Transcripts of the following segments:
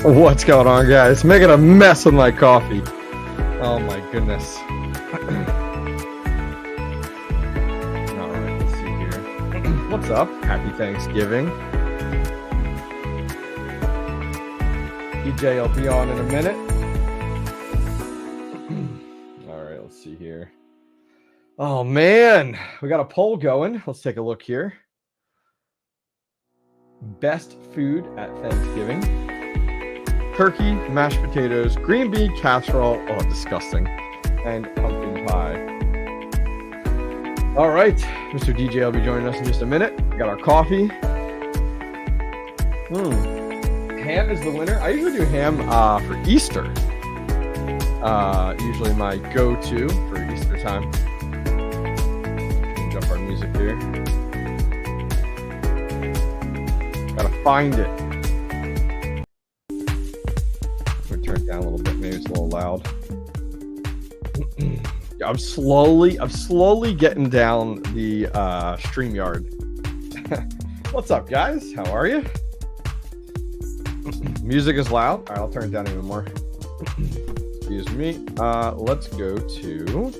What's going on, guys? Making a mess with my coffee. Oh my goodness. Alright, let's see here. What's up? Happy Thanksgiving. DJ will be on in a minute. Alright, let's see here. Oh man, we got a poll going. Let's take a look here. Best food at Thanksgiving. Turkey, mashed potatoes, green bean casserole, oh disgusting, and pumpkin pie. All right, Mr. DJ will be joining us in just a minute. We got our coffee. Ham is the winner. I usually do ham for Easter. Usually my go-to for Easter time. Change up our music here. Gotta find it. Turn it down a little bit. Maybe it's a little loud. I'm slowly getting down the StreamYard. What's up, guys? How are you? Music is loud. All right, I'll turn it down even more. Excuse me. Let's go to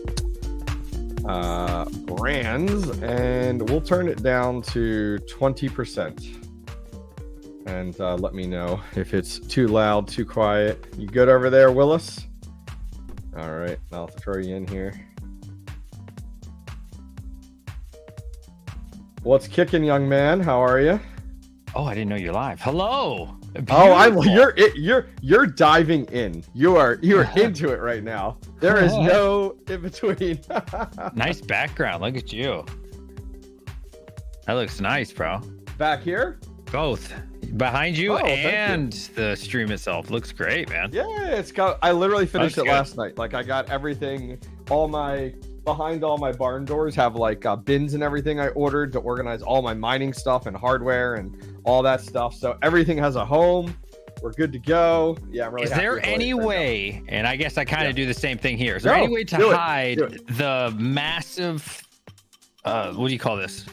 brands, and we'll turn it down to 20%. And let me know if it's too loud, too quiet. You good over there, Willis? All right, I'll throw you in here. What's kicking, young man? How are you? Oh, I didn't know you're live. Hello. Beautiful. Oh, you're diving in. You're into it right now. There is no in between. Nice background. Look at you. That looks nice, bro. Back here? Both. Behind you and the stream itself looks great, man. Yeah, it's got. I literally finished it last night. Like I got everything. Behind all my barn doors have like bins and everything I ordered to organize all my mining stuff and hardware and all that stuff. So everything has a home. We're good to go. Yeah, I'm really. Is there any way? And I guess I kind of do the same thing here. Is there any way to hide the massive? What do you call this?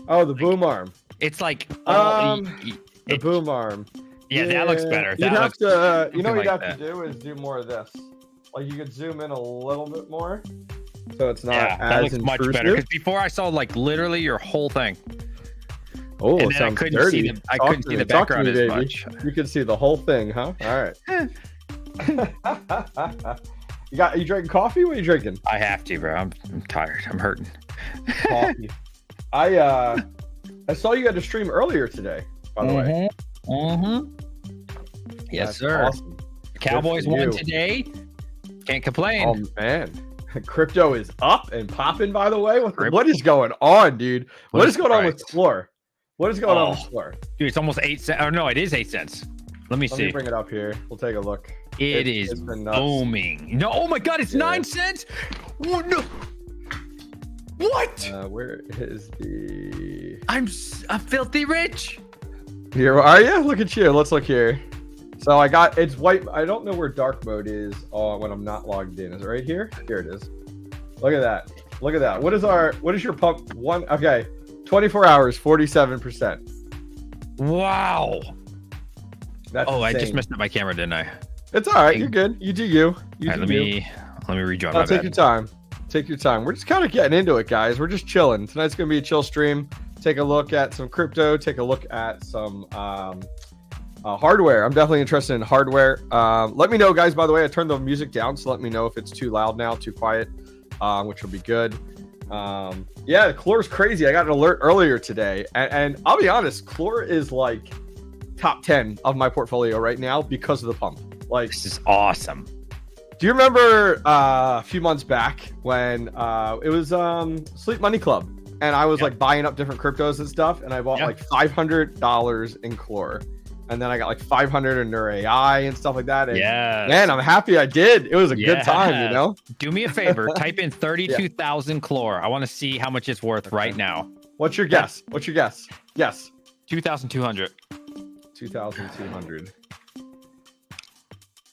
Oh, the boom arm. It's like the boom arm. Yeah, that looks better. You'd have to, you know what you'd have to do is do more of this. Like you could zoom in a little bit more, so it's not that looks intrusive. much better. Because before I saw like literally your whole thing. Oh, and I couldn't see the background as much. You could see the whole thing, huh? All right. You drinking coffee? What are you drinking? I have to, bro. I'm tired. I'm hurting. Coffee. I saw you had a stream earlier today, by the way. Yes, that's sir. Awesome. Cowboys won today. Can't complain. Oh man, crypto is up and popping. By the way, what is going on, dude? What is going on with Floor? What is going on with Floor? Dude, it's almost 8 cents. Oh no, it is 8 cents. Let me see. Let me bring it up here. We'll take a look. It is booming. No, oh my god, it's 9 cents. Oh, no. What? Where is the? I'm filthy rich. Here are you? Look at you. Let's look here. So it's white. I don't know where dark mode is when I'm not logged in. Is it right here? Here it is. Look at that. Look at that. What is your pump? Okay, 24 hours, 47%. Wow. That's insane. I just messed up my camera, didn't I? It's all right. You're good. You do you. Let me rejoin. Take your time. Take your time. We're just kind of getting into it, guys. We're just chilling. Tonight's going to be a chill stream. Take a look at some crypto. Take a look at some hardware. I'm definitely interested in hardware. Let me know, guys. By the way, I turned the music down, so let me know if it's too loud now, too quiet, which will be good. Yeah, Chlor's crazy. I got an alert earlier today, and I'll be honest, Chlor is like top 10 of my portfolio right now because of the pump. Like, this is awesome. Do you remember a few months back when it was Sleep Money Club, and I was like buying up different cryptos and stuff, and I bought like $500 in Chlor, and then I got like 500 in Nur AI and stuff like that. And man, I'm happy I did. It was a good time, you know. Do me a favor, type in 32,000 Chlor. I want to see how much it's worth right now. What's your guess? What's your guess? Yes. 2,200. 2,200.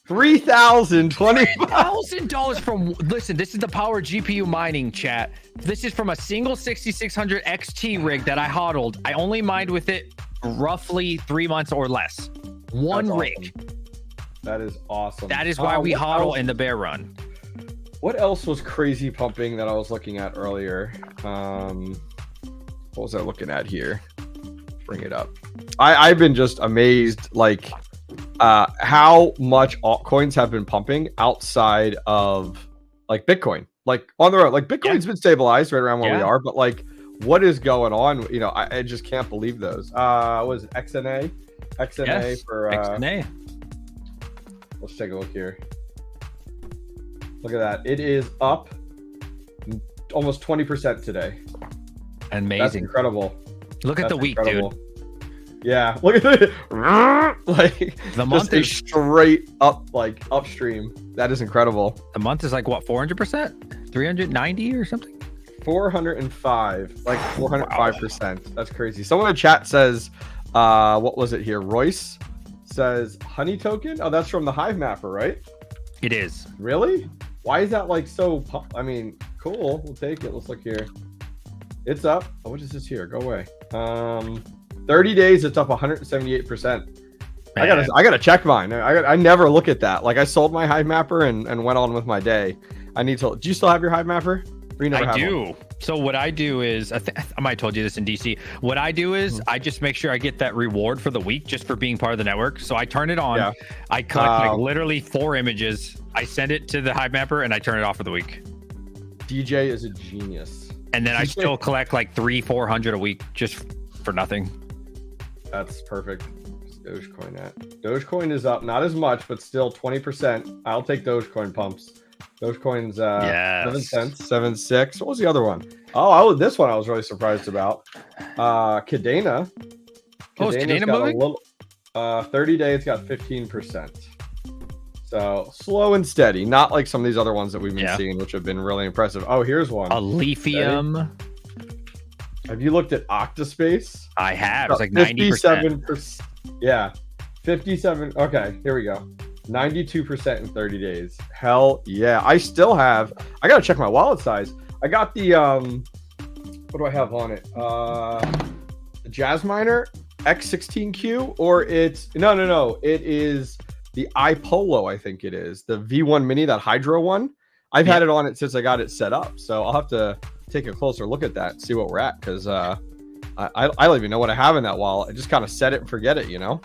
$3,000 from, listen, this is the power GPU mining, chat. This is from a single 6600 XT rig that I hodled. I only mined with it roughly 3 months or less. One That's rig. Awesome. That is awesome. That is why we hodl in the bear run. What else was crazy pumping that I was looking at earlier? What was I looking at here? Bring it up. I've been just amazed, like how much altcoins have been pumping outside of like Bitcoin, like on the road. Like Bitcoin's been stabilized right around where we are, but like what is going on? You know, I just can't believe those. What is it? XNA for XNA. Let's take a look here. Look at that. It is up almost 20% today. Amazing. That's incredible. Look at the week, dude. Yeah, look at it. Like the month is straight up, like upstream. That is incredible. The month is like what, 400%, 390 or something. 405, like 405%. Wow. That's crazy. Someone in the chat says, what was it here? Royce says honey token. Oh, that's from the Hive Mapper, right? It is. Really? Why is that like so? I mean, cool. We'll take it. Let's look here. It's up. Oh, what is this here? Go away. 30 days. It's up 178%. I gotta check mine. I never look at that. Like I sold my Hive Mapper and went on with my day. I need to. Do you still have your Hive Mapper? Or you never I have do. One? So what I do is, I might have told you this in DC. What I do is I just make sure I get that reward for the week just for being part of the network. So I turn it on. Yeah. I collect like literally 4 images. I send it to the Hive Mapper and I turn it off for the week. DJ is a genius. And then I still collect like 300-400 a week just for nothing. That's perfect. Where's Dogecoin at? Dogecoin is up, not as much, but still 20%. I'll take Dogecoin pumps. Dogecoin's 7 cents, 7.6. What was the other one? Oh, this one I was really surprised about. Kadena. Oh, is Kadena moving? 30 days got 15%. So slow and steady, not like some of these other ones that we've been seeing, which have been really impressive. Oh, here's one. A Lithium. Have you looked at Octaspace? I have. It's like 90%. Yeah, 57. Okay, here we go. 92% in 30 days. Hell yeah. I still have. I gotta check my wallet size. I got the what do I have on it? The Jasminer X16Q, or it's no. It is the 𝐼Pollo, I think it is. The V1 Mini, that Hydro one. I've had it on it since I got it set up. So I'll have to take a closer look at that and see what we're at, because I don't even know what I have in that wallet. I just kind of set it and forget it, you know.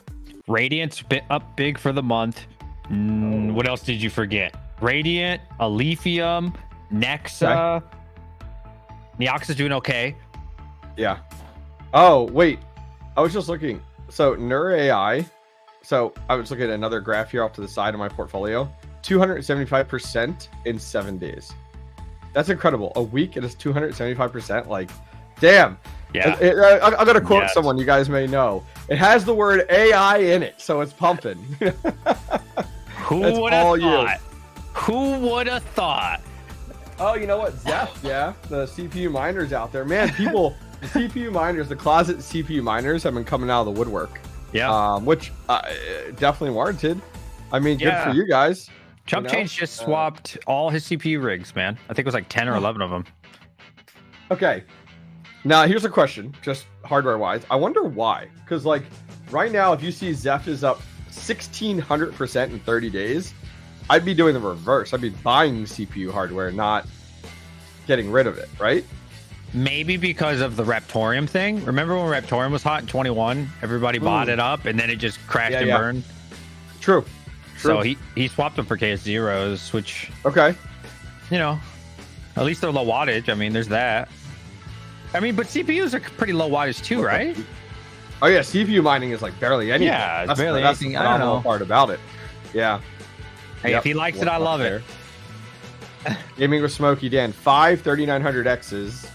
Radiant's up big for the month. What else did you forget? Radiant, Aletheum, Nexa. Okay. Neox is doing okay. Yeah. Oh, wait. I was just looking. So Nur AI. So I was looking at another graph here off to the side of my portfolio. 275% in 7 days. That's incredible. A week it is 275%. Like, damn. Yeah. I'm going to quote someone you guys may know. It has the word AI in it, so it's pumping. Who would have thought? Who would have thought? Oh, you know what? Zeph, the CPU miners out there. Man, people, the CPU miners, the closet CPU miners have been coming out of the woodwork. Yeah. Which definitely warranted. I mean, good for you guys. Chump Change just swapped all his CPU rigs, man. I think it was like 10 or 11 of them. Okay. Now, here's a question, just hardware-wise. I wonder why. Because, like, right now, if you see Zeph is up 1,600% in 30 days, I'd be doing the reverse. I'd be buying CPU hardware, not getting rid of it, right? Maybe because of the Raptorium thing. Remember when Raptorium was hot in 21? Everybody bought it up, and then it just crashed and burned. True. So he swapped them for KS0s, which, you know, at least they're low wattage. I mean, there's that. I mean, but CPUs are pretty low wattage too, right? Oh yeah, CPU mining is like barely anything. Yeah, it's barely anything. I don't know part about it. Yeah. Hey, if he likes it, I love it. Gaming with Smokey Dan, 5 3900Xs,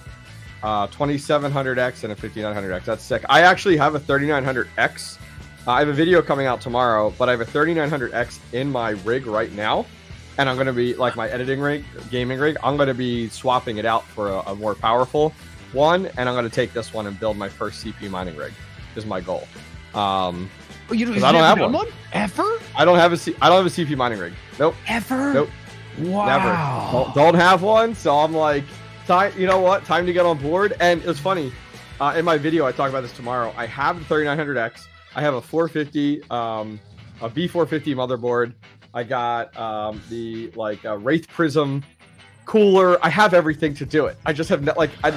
2700X and a 5900X. That's sick. I actually have a 3900X. I have a video coming out tomorrow, but I have a 3900X in my rig right now, and I'm going to be like my editing rig, gaming rig. I'm going to be swapping it out for a more powerful one, and I'm going to take this one and build my first CPU mining rig. Is my goal. I don't have one ever. I don't have a CPU mining rig. Nope. Ever. Nope. Wow. Never. Don't have one. So I'm like, you know what? Time to get on board. And it's funny. In my video, I talk about this tomorrow. I have the 3900X. I have a 450, a B450 motherboard. I got the Wraith Prism cooler. I have everything to do it. I just have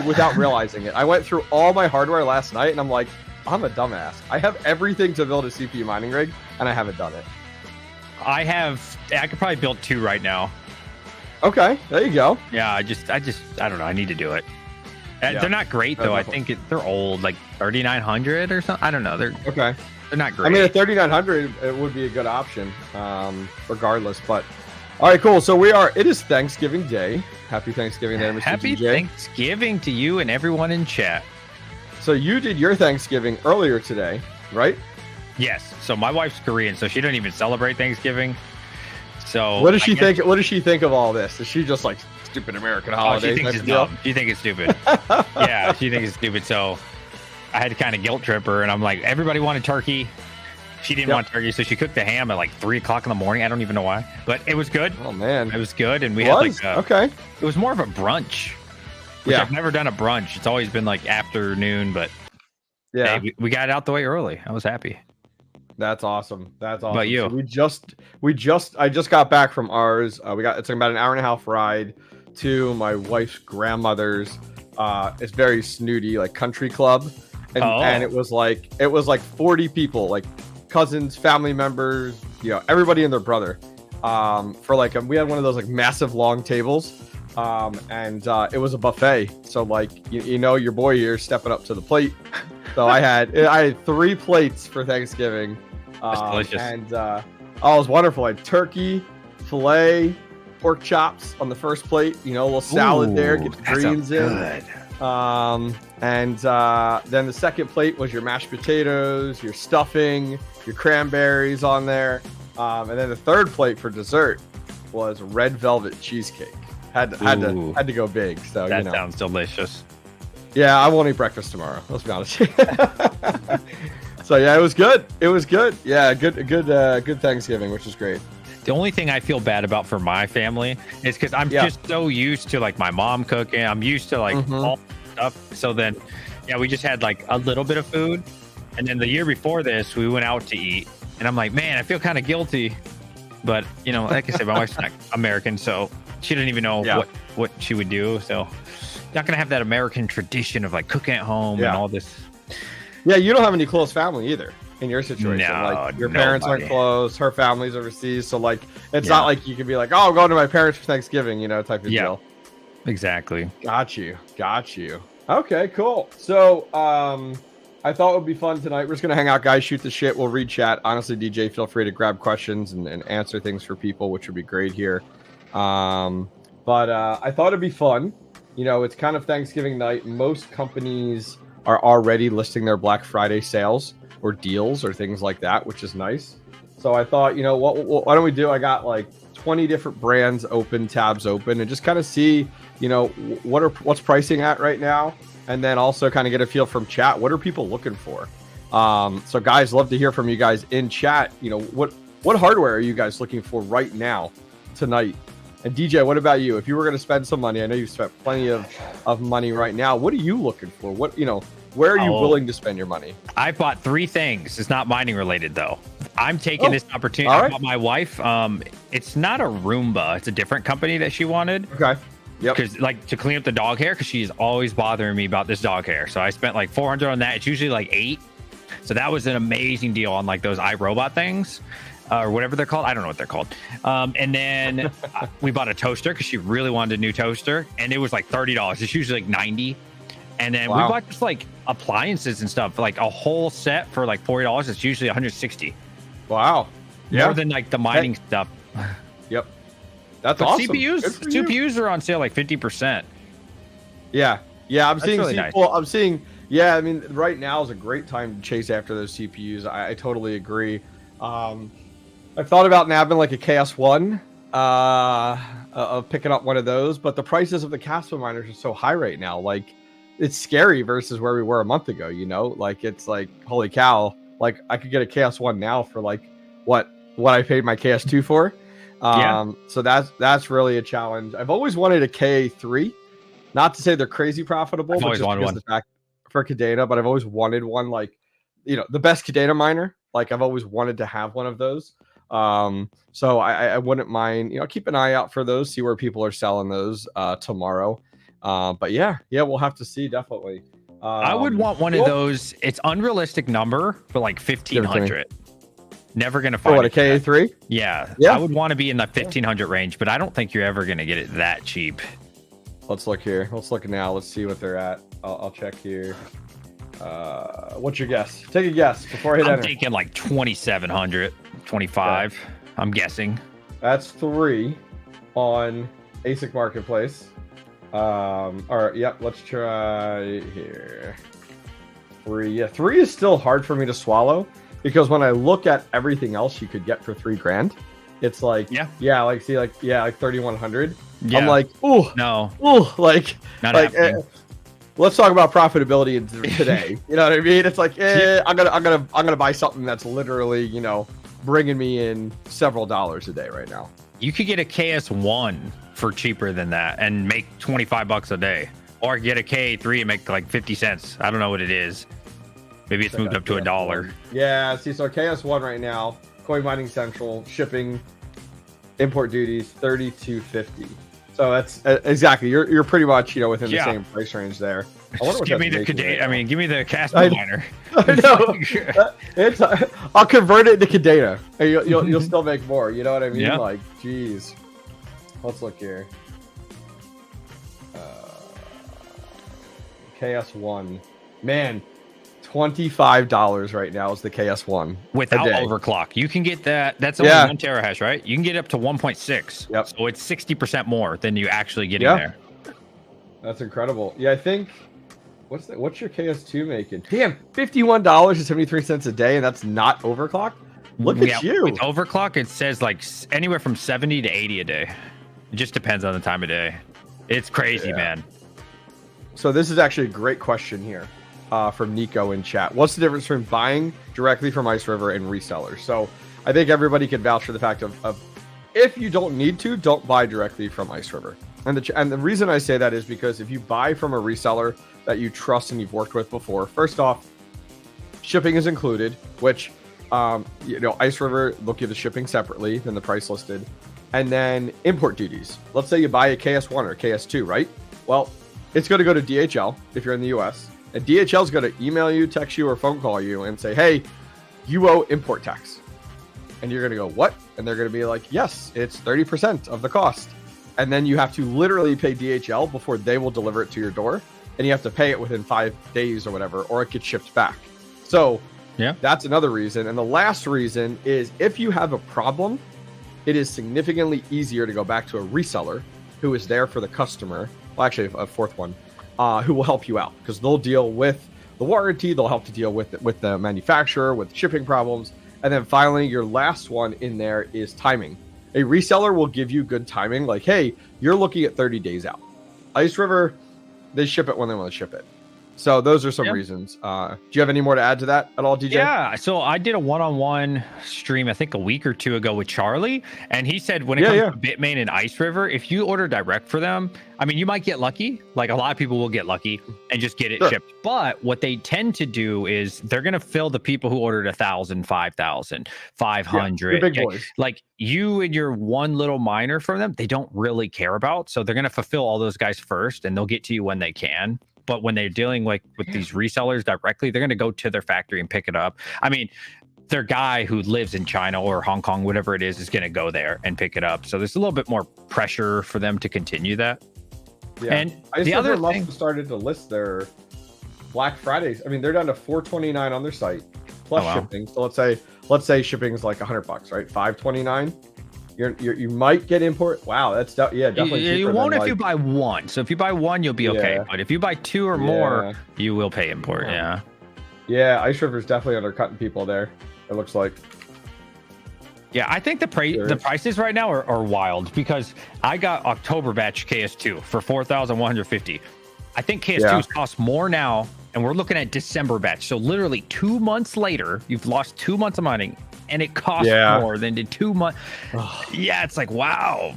without realizing it. I went through all my hardware last night, and I'm like, I'm a dumbass. I have everything to build a CPU mining rig, and I haven't done it. I could probably build 2 right now. Okay, there you go. Yeah, I don't know. I need to do it. Yeah. They're not great though. I think they're old, like 3900 or something. I don't know. They're not great. I mean, a 3900 it would be a good option, regardless. But all right, cool. So it is Thanksgiving Day. Happy Thanksgiving Day, Mr. Happy DJ. Thanksgiving to you and everyone in chat. So you did your Thanksgiving earlier today, right? Yes. So my wife's Korean, so she doesn't even celebrate Thanksgiving. So what does she think? What does she think of all this? Is she just like stupid American holiday? She thinks it's dumb. She thinks it's stupid. Yeah, she thinks it's stupid. So I had to kind of guilt trip her, and I'm like, everybody wanted turkey. She didn't want turkey, so she cooked the ham at like 3 o'clock in the morning. I don't even know why, but it was good. Oh man, it was good, and we had like okay. It was more of a brunch. Which I've never done a brunch. It's always been like afternoon, but hey, we got it out the way early. I was happy. That's awesome. That's awesome. About you? So I just got back from ours. It's about an hour and a half ride to my wife's grandmother's. It's very snooty, like country club, and it was like 40 people, like cousins, family members, everybody and their brother. For we had one of those like massive long tables, and it was a buffet. So your boy here stepping up to the plate. So I had 3 plates for Thanksgiving. That's delicious. And it was wonderful. I had turkey, filet, pork chops on the first plate. A little salad there, get the greens in. And then the second plate was your mashed potatoes, your stuffing, your cranberries on there. And then the third plate for dessert was red velvet cheesecake. Had to go big. So that sounds delicious. Yeah, I won't eat breakfast tomorrow. Let's be honest. So yeah, it was good. It was good. Yeah, good Thanksgiving, which is great. The only thing I feel bad about for my family is because I'm just so used to like my mom cooking. I'm used to like all stuff. So then, we just had like a little bit of food, and then the year before this, we went out to eat, and I'm like, man, I feel kind of guilty. But like I said, my wife's not American, so she didn't even know what she would do. So not gonna have that American tradition of like cooking at home and all this. Yeah, you don't have any close family either in your situation. No, your parents aren't close. Her family's overseas, so it's not like you can be like, oh, I'm going to my parents for Thanksgiving, type of deal. Exactly. Got you. Okay, cool. So I thought it would be fun tonight. We're just gonna hang out, guys, shoot the shit. We'll read chat. Honestly, DJ, feel free to grab questions and answer things for people, which would be great here. But I thought it'd be fun. It's kind of Thanksgiving night. Most companies are already listing their Black Friday sales or deals or things like that, which is nice. So I thought, why don't we do? I got like 20 different brands open, tabs open, and just kind of see, what's pricing at right now, and then also kind of get a feel from chat. What are people looking for? So guys, love to hear from you guys in chat. What hardware are you guys looking for right now, tonight? And DJ, what about you? If you were going to spend some money, I know you've spent plenty of money right now. What are you looking for? Where are you willing to spend your money? I bought 3 things. It's not mining related though. I'm taking this opportunity. I bought my wife. It's not a Roomba. It's a different company that she wanted. Okay. Yep. Because to clean up the dog hair, because she's always bothering me about this dog hair. So I spent like $400 on that. It's usually like $8. So that was an amazing deal on like those iRobot things. Or whatever they're called. I don't know what they're called. And then we bought a toaster because she really wanted a new toaster. And it was like $30. It's usually like $90. And then we bought just like appliances and stuff, like a whole set for like $40. It's usually $160. Wow. More than like the mining stuff. Yep. That's awesome. CPUs are on sale like 50%. Yeah. I'm seeing really nice. Well, I'm seeing, I mean, right now is a great time to chase after those CPUs. I totally agree. I've thought about nabbing like a KS1, of picking up one of those, but the prices of the Caspa miners are so high right now. Like, it's scary versus where we were a month ago, Like, it's like, holy cow, like I could get a KS1 now for like what I paid my KS2 for. So that's really a challenge. I've always wanted a K3, not to say they're crazy profitable, but just because the fact for Cadena, but I've always wanted one like the best data miner. Like I've always wanted to have one of those. So I wouldn't mind, keep an eye out for those, see where people are selling those tomorrow. But yeah, we'll have to see, definitely. I would want one of those. It's unrealistic number for like 1,500. Never gonna find what, a KA3? Yeah, I would want to be in the 1,500 range, but I don't think you're ever gonna get it that cheap. Let's look here. Let's look now. Let's see what they're at. I'll check here. What's your guess? Take a guess before I hit enter. I'm thinking like 2,700, 25. Yeah. I'm guessing. That's 3 on ASIC Marketplace. All right, yep, let's try here. 3. Yeah, 3 is still hard for me to swallow because when I look at everything else you could get for $3,000, it's like, like 3,100. Yeah. I'm like, like, not happening. Let's talk about profitability today. You know what I mean? It's like, I'm gonna buy something that's literally, bringing me in several dollars a day right now. You could get a KS1 for cheaper than that and make $25 a day, or get a KA3 and make like 50 cents. I don't know what it is. Maybe it's moved up to $1. Yeah. See, so KS1 right now, Coin Mining Central, shipping, import duties, $32.50. So that's exactly, you're pretty much within the same price range there. I wonder give me the give me the Caspa miner. I know. I'll convert it to Kadena. You'll still make more. You know what I mean? Yeah. Like, geez. Let's look here. KS1, man, $25 right now is the KS1 without overclock. You can get that. That's only 1 terahash, right? You can get up to 1.6. Yep. So it's 60% more than you actually get in there. That's incredible. Yeah, I think. What's your KS2 making? Damn, $51.73 a day, and that's not overclock. Look at you. With overclock, it says like anywhere from 70 to 80 a day. It just depends on the time of day. It's crazy, man. So this is actually a great question here from Nico in chat. What's the difference between buying directly from Ice River and resellers? So I think everybody can vouch for the fact of if you don't need to, don't buy directly from Ice River. And the reason I say that is because if you buy from a reseller that you trust and you've worked with before, first off, shipping is included, which Ice River, they'll give the shipping separately than the price listed. And then import duties. Let's say you buy a KS1 or KS2, right? Well, it's going to go to DHL if you're in the US, and DHL is going to email you, text you, or phone call you and say, hey, you owe import tax. And you're going to go, what? And they're going to be like, yes, it's 30% of the cost. And then you have to literally pay DHL before they will deliver it to your door. And you have to pay it within 5 days or whatever, or it gets shipped back. So that's another reason. And the last reason is if you have a problem, it is significantly easier to go back to a reseller who is there for the customer. Well, actually, a fourth one, who will help you out because they'll deal with the warranty. They'll help to deal with the manufacturer, with shipping problems. And then finally, your last one in there is timing. A reseller will give you good timing. Like, hey, you're looking at 30 days out. Ice River, they ship it when they want to ship it. So those are some reasons. Do you have any more to add to that at all, DJ? Yeah. So I did a one-on-one stream, I think a week or two ago with Charlie. And he said when it comes to Bitmain and Ice River, if you order direct for them, I mean, you might get lucky. Like a lot of people will get lucky and just get it shipped. But what they tend to do is they're going to fill the people who ordered 1,000, 5,000, 500. Big boys. Like you and your one little miner from them, they don't really care about. So they're going to fulfill all those guys first and they'll get to you when they can. But when they're dealing with these resellers directly, they're going to go to their factory and pick it up. I mean, their guy who lives in China or Hong Kong, whatever it is going to go there and pick it up. So there's a little bit more pressure for them to continue that. Yeah. And the other must have started to list their Black Fridays. I mean, they're down to $4.29 on their site plus shipping. So let's say shipping is like $100, right? $5.29. You might get import. Wow, that's definitely. You won't if you buy one. So if you buy one, you'll be okay. But if you buy 2 or more, you will pay import. Yeah, Ice River's definitely undercutting people there. It looks like. Yeah, I think the prices right now are wild because I got October batch KS2 for 4,150. I think KS2s cost more now, and we're looking at December batch. So literally 2 months later, you've lost 2 months of mining. And it costs more than did 2 months. It's like, wow,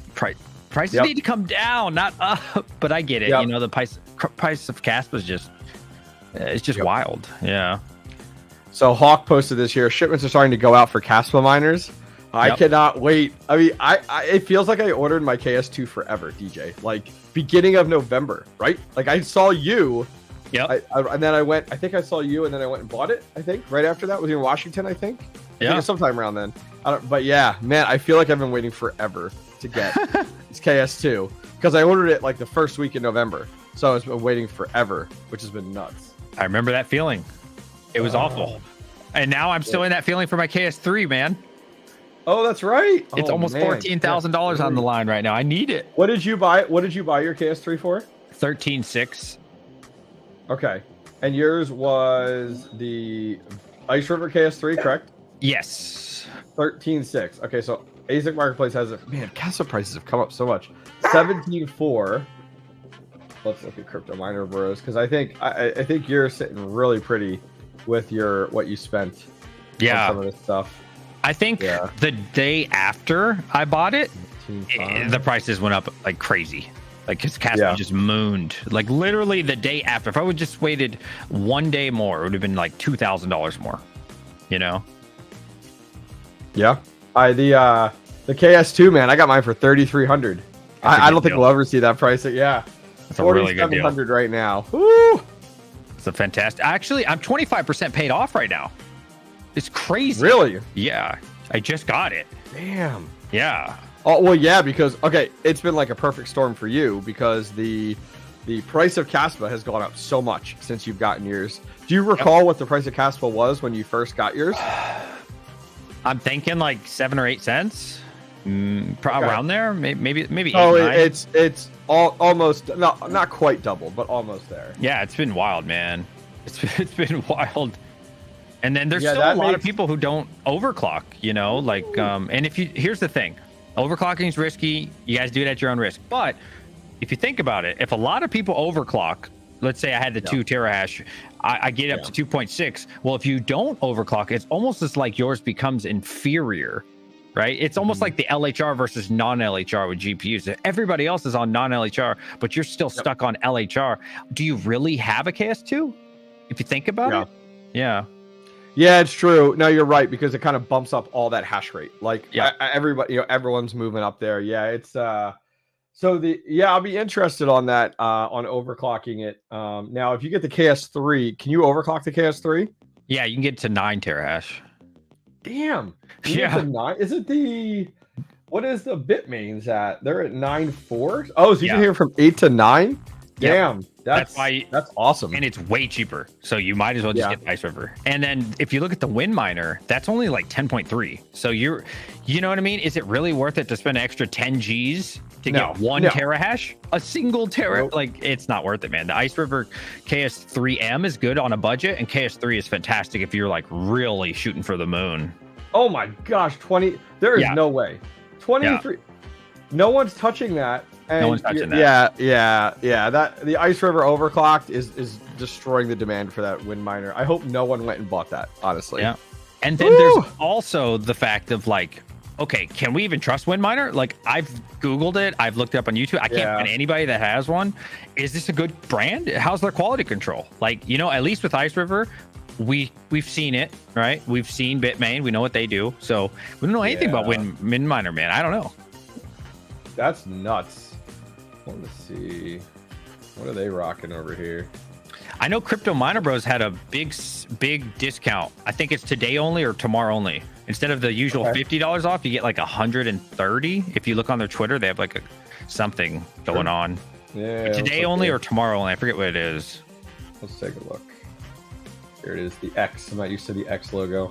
prices need to come down, not up. But I get it. You know, the price of Caspa is just, it's just wild. Yeah. So Hawk posted this here. Shipments are starting to go out for Kaspa miners. I cannot wait. I mean, it feels like I ordered my KS2 forever, DJ. Like beginning of November, right? Like I saw you. Yep. And then I think I saw you, and then I went and bought it. I think right after that was in Washington. I think it was sometime around then. But yeah, man, I feel like I've been waiting forever to get this KS2 because I ordered it like the first week in November. So I've been waiting forever, which has been nuts. I remember that feeling. It was awful. And now I'm still in that feeling for my KS3, man. Oh, that's right. It's almost $14,000 on the line right now. I need it. What did you buy? What did you buy your KS3 for? 13.6. Okay. And yours was the Ice River KS3, correct? Yes. 13.6. Okay, so ASIC Marketplace has it. Man, Caspa prices have come up so much. 17.4. Let's look at Crypto Miner Bros, because I think you're sitting really pretty with your what you spent on some of this stuff. I think the day after I bought it, the prices went up like crazy. Like his Caspa just mooned. Like literally the day after. If I would just waited one day more, it would have been like $2,000 more. You know? Yeah. The KS2, man, I got mine for 3,300. I don't think we'll ever see that price. Yeah. It's a really good deal. 4,700 right now. Woo! It's a fantastic. Actually, I'm 25% paid off right now. It's crazy. Really? Yeah. I just got it. Damn. Yeah. Oh, well, yeah, because, okay, it's been like a perfect storm for you because the price of Caspa has gone up so much since you've gotten yours. Do you recall what the price of Caspa was when you first got yours? I'm thinking like 7 or 8 cents. Around there, maybe 8, oh, 9. It's almost not quite double, but almost there. Yeah, it's been wild, man. It's been wild. And then there's still a lot of people who don't overclock, you know, like and here's the thing, overclocking is risky. You guys do it at your own risk. But if you think about it, if a lot of people overclock, let's say I had the 2 terahash, I get up to 2.6. Well, if you don't overclock, it's almost as like yours becomes inferior. Right? It's almost like the LHR versus non-LHR with GPUs. Everybody else is on non-LHR, but you're still stuck on LHR. Do you really have a KS2? If you think about it? Yeah. Yeah, it's true. No, you're right, because it kind of bumps up all that hash rate. Like everybody, everyone's moving up there. Yeah, it's so I'll be interested on that on overclocking it. Now, if you get the KS3, can you overclock the KS3? Yeah, you can get to 9 terahash. Damn. Yeah. Is it what is the Bitmains at? They're at 9.4. Oh, so you can hear from 8 to 9. Damn. That's awesome. And it's way cheaper. So you might as well just get Ice River. And then if you look at the Wind Miner, that's only like 10.3. So you know what I mean? Is it really worth it to spend an extra 10 G's to get 1 terahash? A single tera? Like, it's not worth it, man. The Ice River KS3M is good on a budget, and KS3 is fantastic if you're like really shooting for the moon. Oh my gosh, 20. There is no way. 23. No one's touching that. And no one's touching that. Yeah. That the Ice River overclocked is destroying the demand for that Wind Miner. I hope no one went and bought that, honestly. Yeah. And then there's also the fact of like, okay, can we even trust Wind Miner? Like, I've Googled it. I've looked it up on YouTube. I can't find anybody that has one. Is this a good brand? How's their quality control? Like, you know, at least with Ice River, we've seen it, right? We've seen Bitmain. We know what they do. So we don't know anything about Wind Miner, man. I don't know. That's nuts. Let's see. What are they rocking over here? I know Crypto Miner Bros had a big discount. I think it's today only or tomorrow only. Instead of the usual $50 off, you get like 130. If you look on their Twitter, they have like something going on. Yeah. But today only or tomorrow only. I forget what it is. Let's take a look. Here it is, the X. I'm not used to the X logo.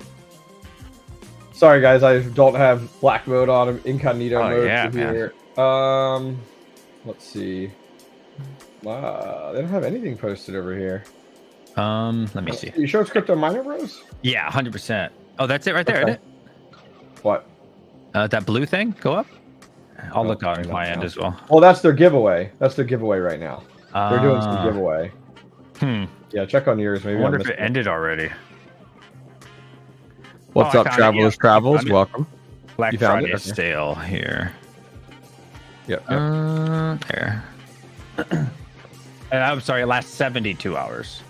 Sorry, guys, I don't have black mode on them. Incognito mode here. Let's see. Wow, they don't have anything posted over here. Let me see. You sure it's Crypto Miner Bros? Yeah, 100%. Oh, that's it right there, isn't it? What? That blue thing? Go up. I'll look on my end as well. Oh, that's their giveaway. That's their giveaway right now. They're doing some giveaway. Yeah, check on yours. Maybe I wonder if it ended already. What's up, Travelers Travels? Welcome. Black Friday sale here. Yep. There. I'm sorry, it lasts 72 hours.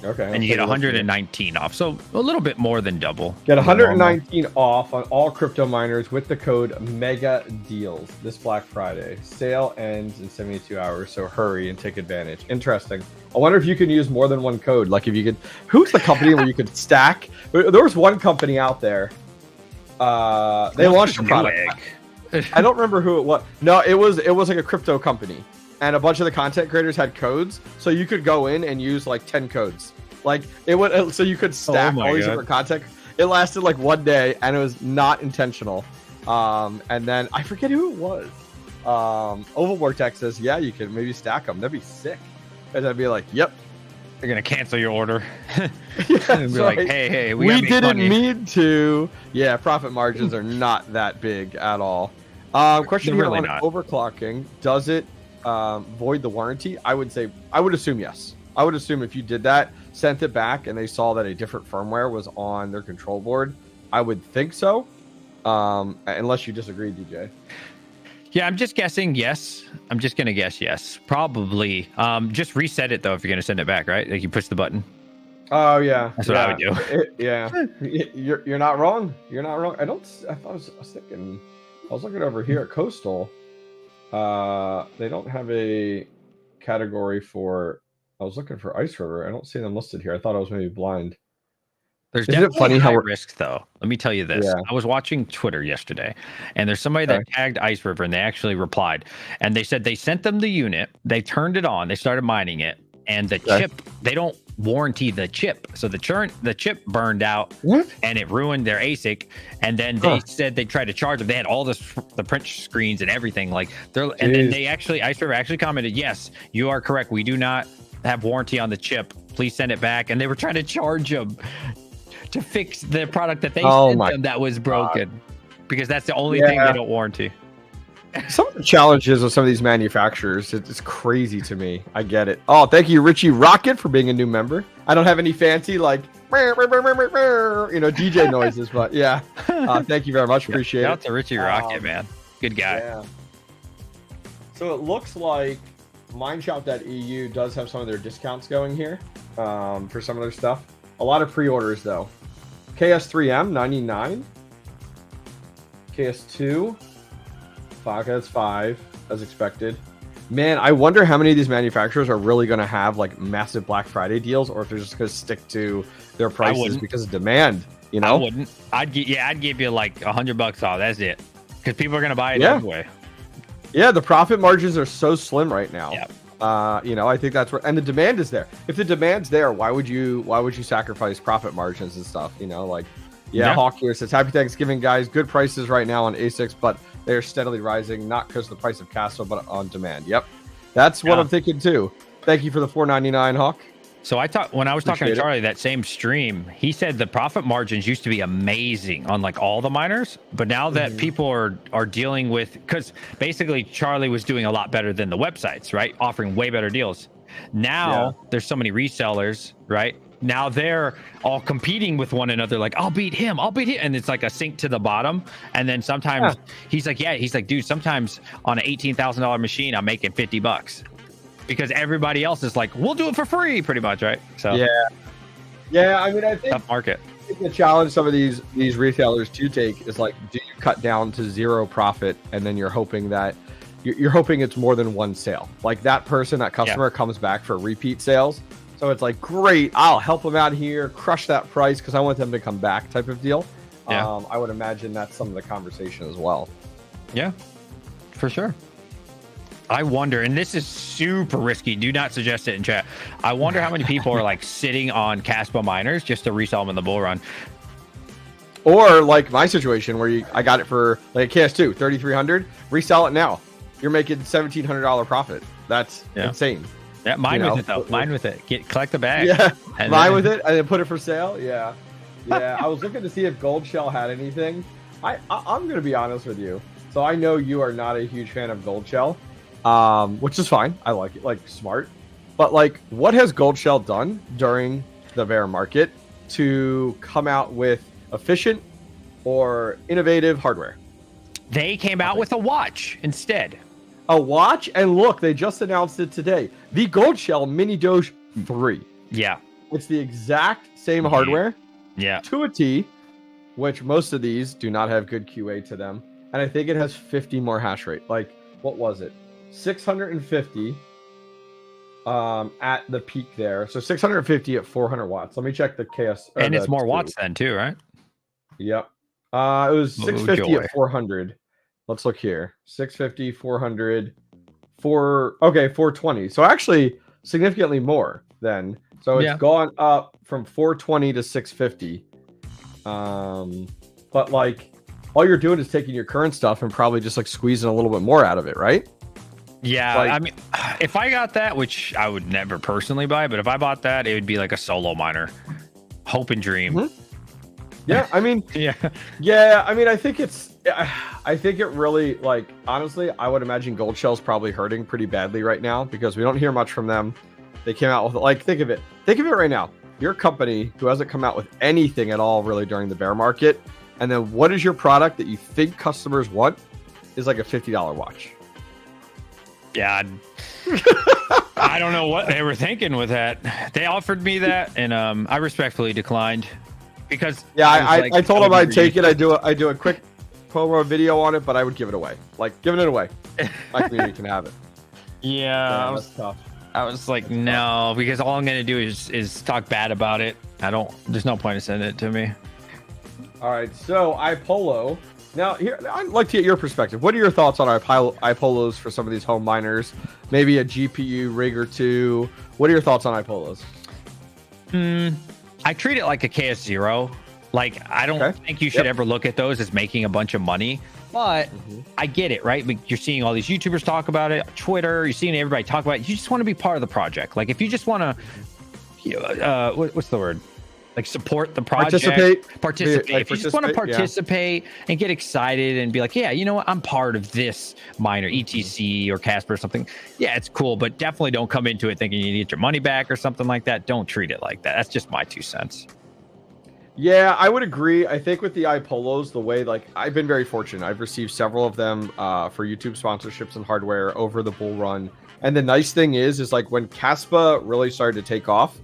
Okay. And you get 119 off, so a little bit more than double. Get 119 off on all crypto miners with the code Mega Deals this Black Friday. Sale ends in 72 hours, so hurry and take advantage. Interesting. I wonder if you can use more than one code. Like if you could, who's the company where you could stack? There was one company out there. They launched a product. I don't remember who it was. No, it was like a crypto company. And a bunch of the content creators had codes, so you could go in and use like 10 codes. Like it would, so you could stack all these different content. It lasted like 1 day, and it was not intentional. And then I forget who it was. Overworked says, yeah, you can maybe stack them. That'd be sick. And I'd be like, yep. They're gonna cancel your order. Yeah, and be like, hey, we didn't mean to. Yeah, profit margins are not that big at all. Question here on overclocking. Does it void the warranty? I would assume yes. I would assume if you did that, sent it back, and they saw that a different firmware was on their control board, I would think so. Unless you disagree, DJ. Yeah, I'm just guessing yes. I'm just gonna guess yes. Probably. Just reset it though if you're gonna send it back, right? Like you push the button. Oh yeah, that's what I would do. You're not wrong. You're not wrong. I was thinking. I was looking over here at Coastal. They don't have a category for. I was looking for Ice River. I don't see them listed here. I thought I was maybe blind. There's definitely funny how risk though. Let me tell you this. Yeah. I was watching Twitter yesterday, and there's somebody that tagged Ice River, and they actually replied, and they said they sent them the unit, they turned it on, they started mining it, and the chip, they don't warranty the chip, so the chip burned out, and it ruined their ASIC. And then they said they tried to charge them. They had all the print screens and everything, like and then they actually Ice River actually commented, yes, you are correct. We do not have warranty on the chip. Please send it back. And they were trying to charge them to fix the product that they sent them that was broken, because that's the only thing they don't warranty. Some of the challenges of some of these manufacturers, it's crazy to me. I get it. Oh, thank you, Richie Rocket, for being a new member. I don't have any fancy like DJ noises, but yeah. Thank you very much. Appreciate it. Shout out to Richie Rocket, man. Good guy. Yeah. So it looks like Mineshop.eu does have some of their discounts going here for some of their stuff. A lot of pre-orders though. KS3M 99, KS2 5, that's 5 as expected. Man, I wonder how many of these manufacturers are really going to have like massive Black Friday deals, or if they're just going to stick to their prices because of demand. You know, I wouldn't. I'd give you like $100 off. That's it, because people are going to buy it anyway. Yeah, the profit margins are so slim right now. Yeah. I think that's where, and the demand is there. If the demand's there, why would you sacrifice profit margins and stuff? Hawk here says, happy Thanksgiving, guys. Good prices right now on ASICs, but they're steadily rising, not because of the price of Caspa, but on demand. Yep. That's what I'm thinking too. Thank you for the $4.99, Hawk. So when I was talking to Charlie, that same stream, he said the profit margins used to be amazing on like all the miners, but now that people are dealing with, because basically Charlie was doing a lot better than the websites, right? Offering way better deals. Now there's so many resellers, right? Now they're all competing with one another, like I'll beat him, and it's like a sink to the bottom. And then sometimes he's like, dude, sometimes on an $18,000 machine, I'm making $50. Because everybody else is like, we'll do it for free, pretty much, right? So yeah. I mean, I think tough market. I think the challenge some of these retailers to take is like, do you cut down to zero profit, and then you're hoping it's more than one sale? Like that customer comes back for repeat sales. So it's like, great, I'll help them out here, crush that price because I want them to come back, type of deal. Yeah. I would imagine that's some of the conversation as well. Yeah, for sure. I wonder, and this is super risky, do not suggest it in chat. I wonder how many people are like sitting on Caspa miners just to resell them in the bull run. Or like my situation where I got it for like KS2, 3,300, resell it now. You're making $1,700 profit. That's insane. Yeah, mine with it though. Mine with it. Collect the bag. Yeah, mine with it, and then put it for sale. Yeah. I was looking to see if Gold Shell had anything. I'm gonna be honest with you. So I know you are not a huge fan of Gold Shell, which is fine. I like it, like smart. But like, what has Gold Shell done during the bear market to come out with efficient or innovative hardware? They came out with a watch instead. A watch, and look, they just announced it today. The Gold Shell Mini Doge 3. Yeah. It's the exact same hardware. Yeah. To a T, which most of these do not have good QA to them. And I think it has 50 more hash rate. Like, what was it? 650 at the peak there. So 650 at 400 watts. Let me check the KS. And it's more watts then too, right? Yep. It was 650 at 400. Let's look here. 650, 400, 420. So actually significantly more then. So it's gone up from 420 to 650. But like all you're doing is taking your current stuff and probably just like squeezing a little bit more out of it, right? Yeah, like, I mean, if I got that, which I would never personally buy, but if I bought that, it would be like a solo miner. Hope and dream. Mm-hmm. Yeah, I mean, yeah, I mean, I think it really, like, honestly, I would imagine Gold Shell's probably hurting pretty badly right now because we don't hear much from them. They came out with, like, think of it right now. You're a company who hasn't come out with anything at all really during the bear market. And then what is your product that you think customers want is like a $50 watch. Yeah. I don't know what they were thinking with that. They offered me that and I respectfully declined because I told them I'd take it. I do a quick promo video on it, but I would give it away. Like giving it away. My community can have it. Yeah, that's tough. I was like, no, because all I'm gonna do is talk bad about it. There's no point in sending it to me. All right, so 𝐼Pollo. Now, here I'd like to get your perspective. What are your thoughts on 𝐼Pollos for some of these home miners? Maybe a GPU rig or two. What are your thoughts on 𝐼Pollos? I treat it like a KS0. Like, I don't think you should ever look at those as making a bunch of money. But I get it, right? You're seeing all these YouTubers talk about it, Twitter. You're seeing everybody talk about it. You just want to be part of the project. Like, if you just want to, what's the word? Like support the project, participate. If you just want to participate and get excited and be like, yeah, you know what, I'm part of this miner, ETC or Caspa or something. Yeah, it's cool, but definitely don't come into it thinking you need your money back or something like that. Don't treat it like that. That's just my 2 cents. Yeah, I would agree. I think with the 𝐼Pollos, the way, like, I've been very fortunate. I've received several of them for YouTube sponsorships and hardware over the bull run. And the nice thing is like when Kaspa really started to take off,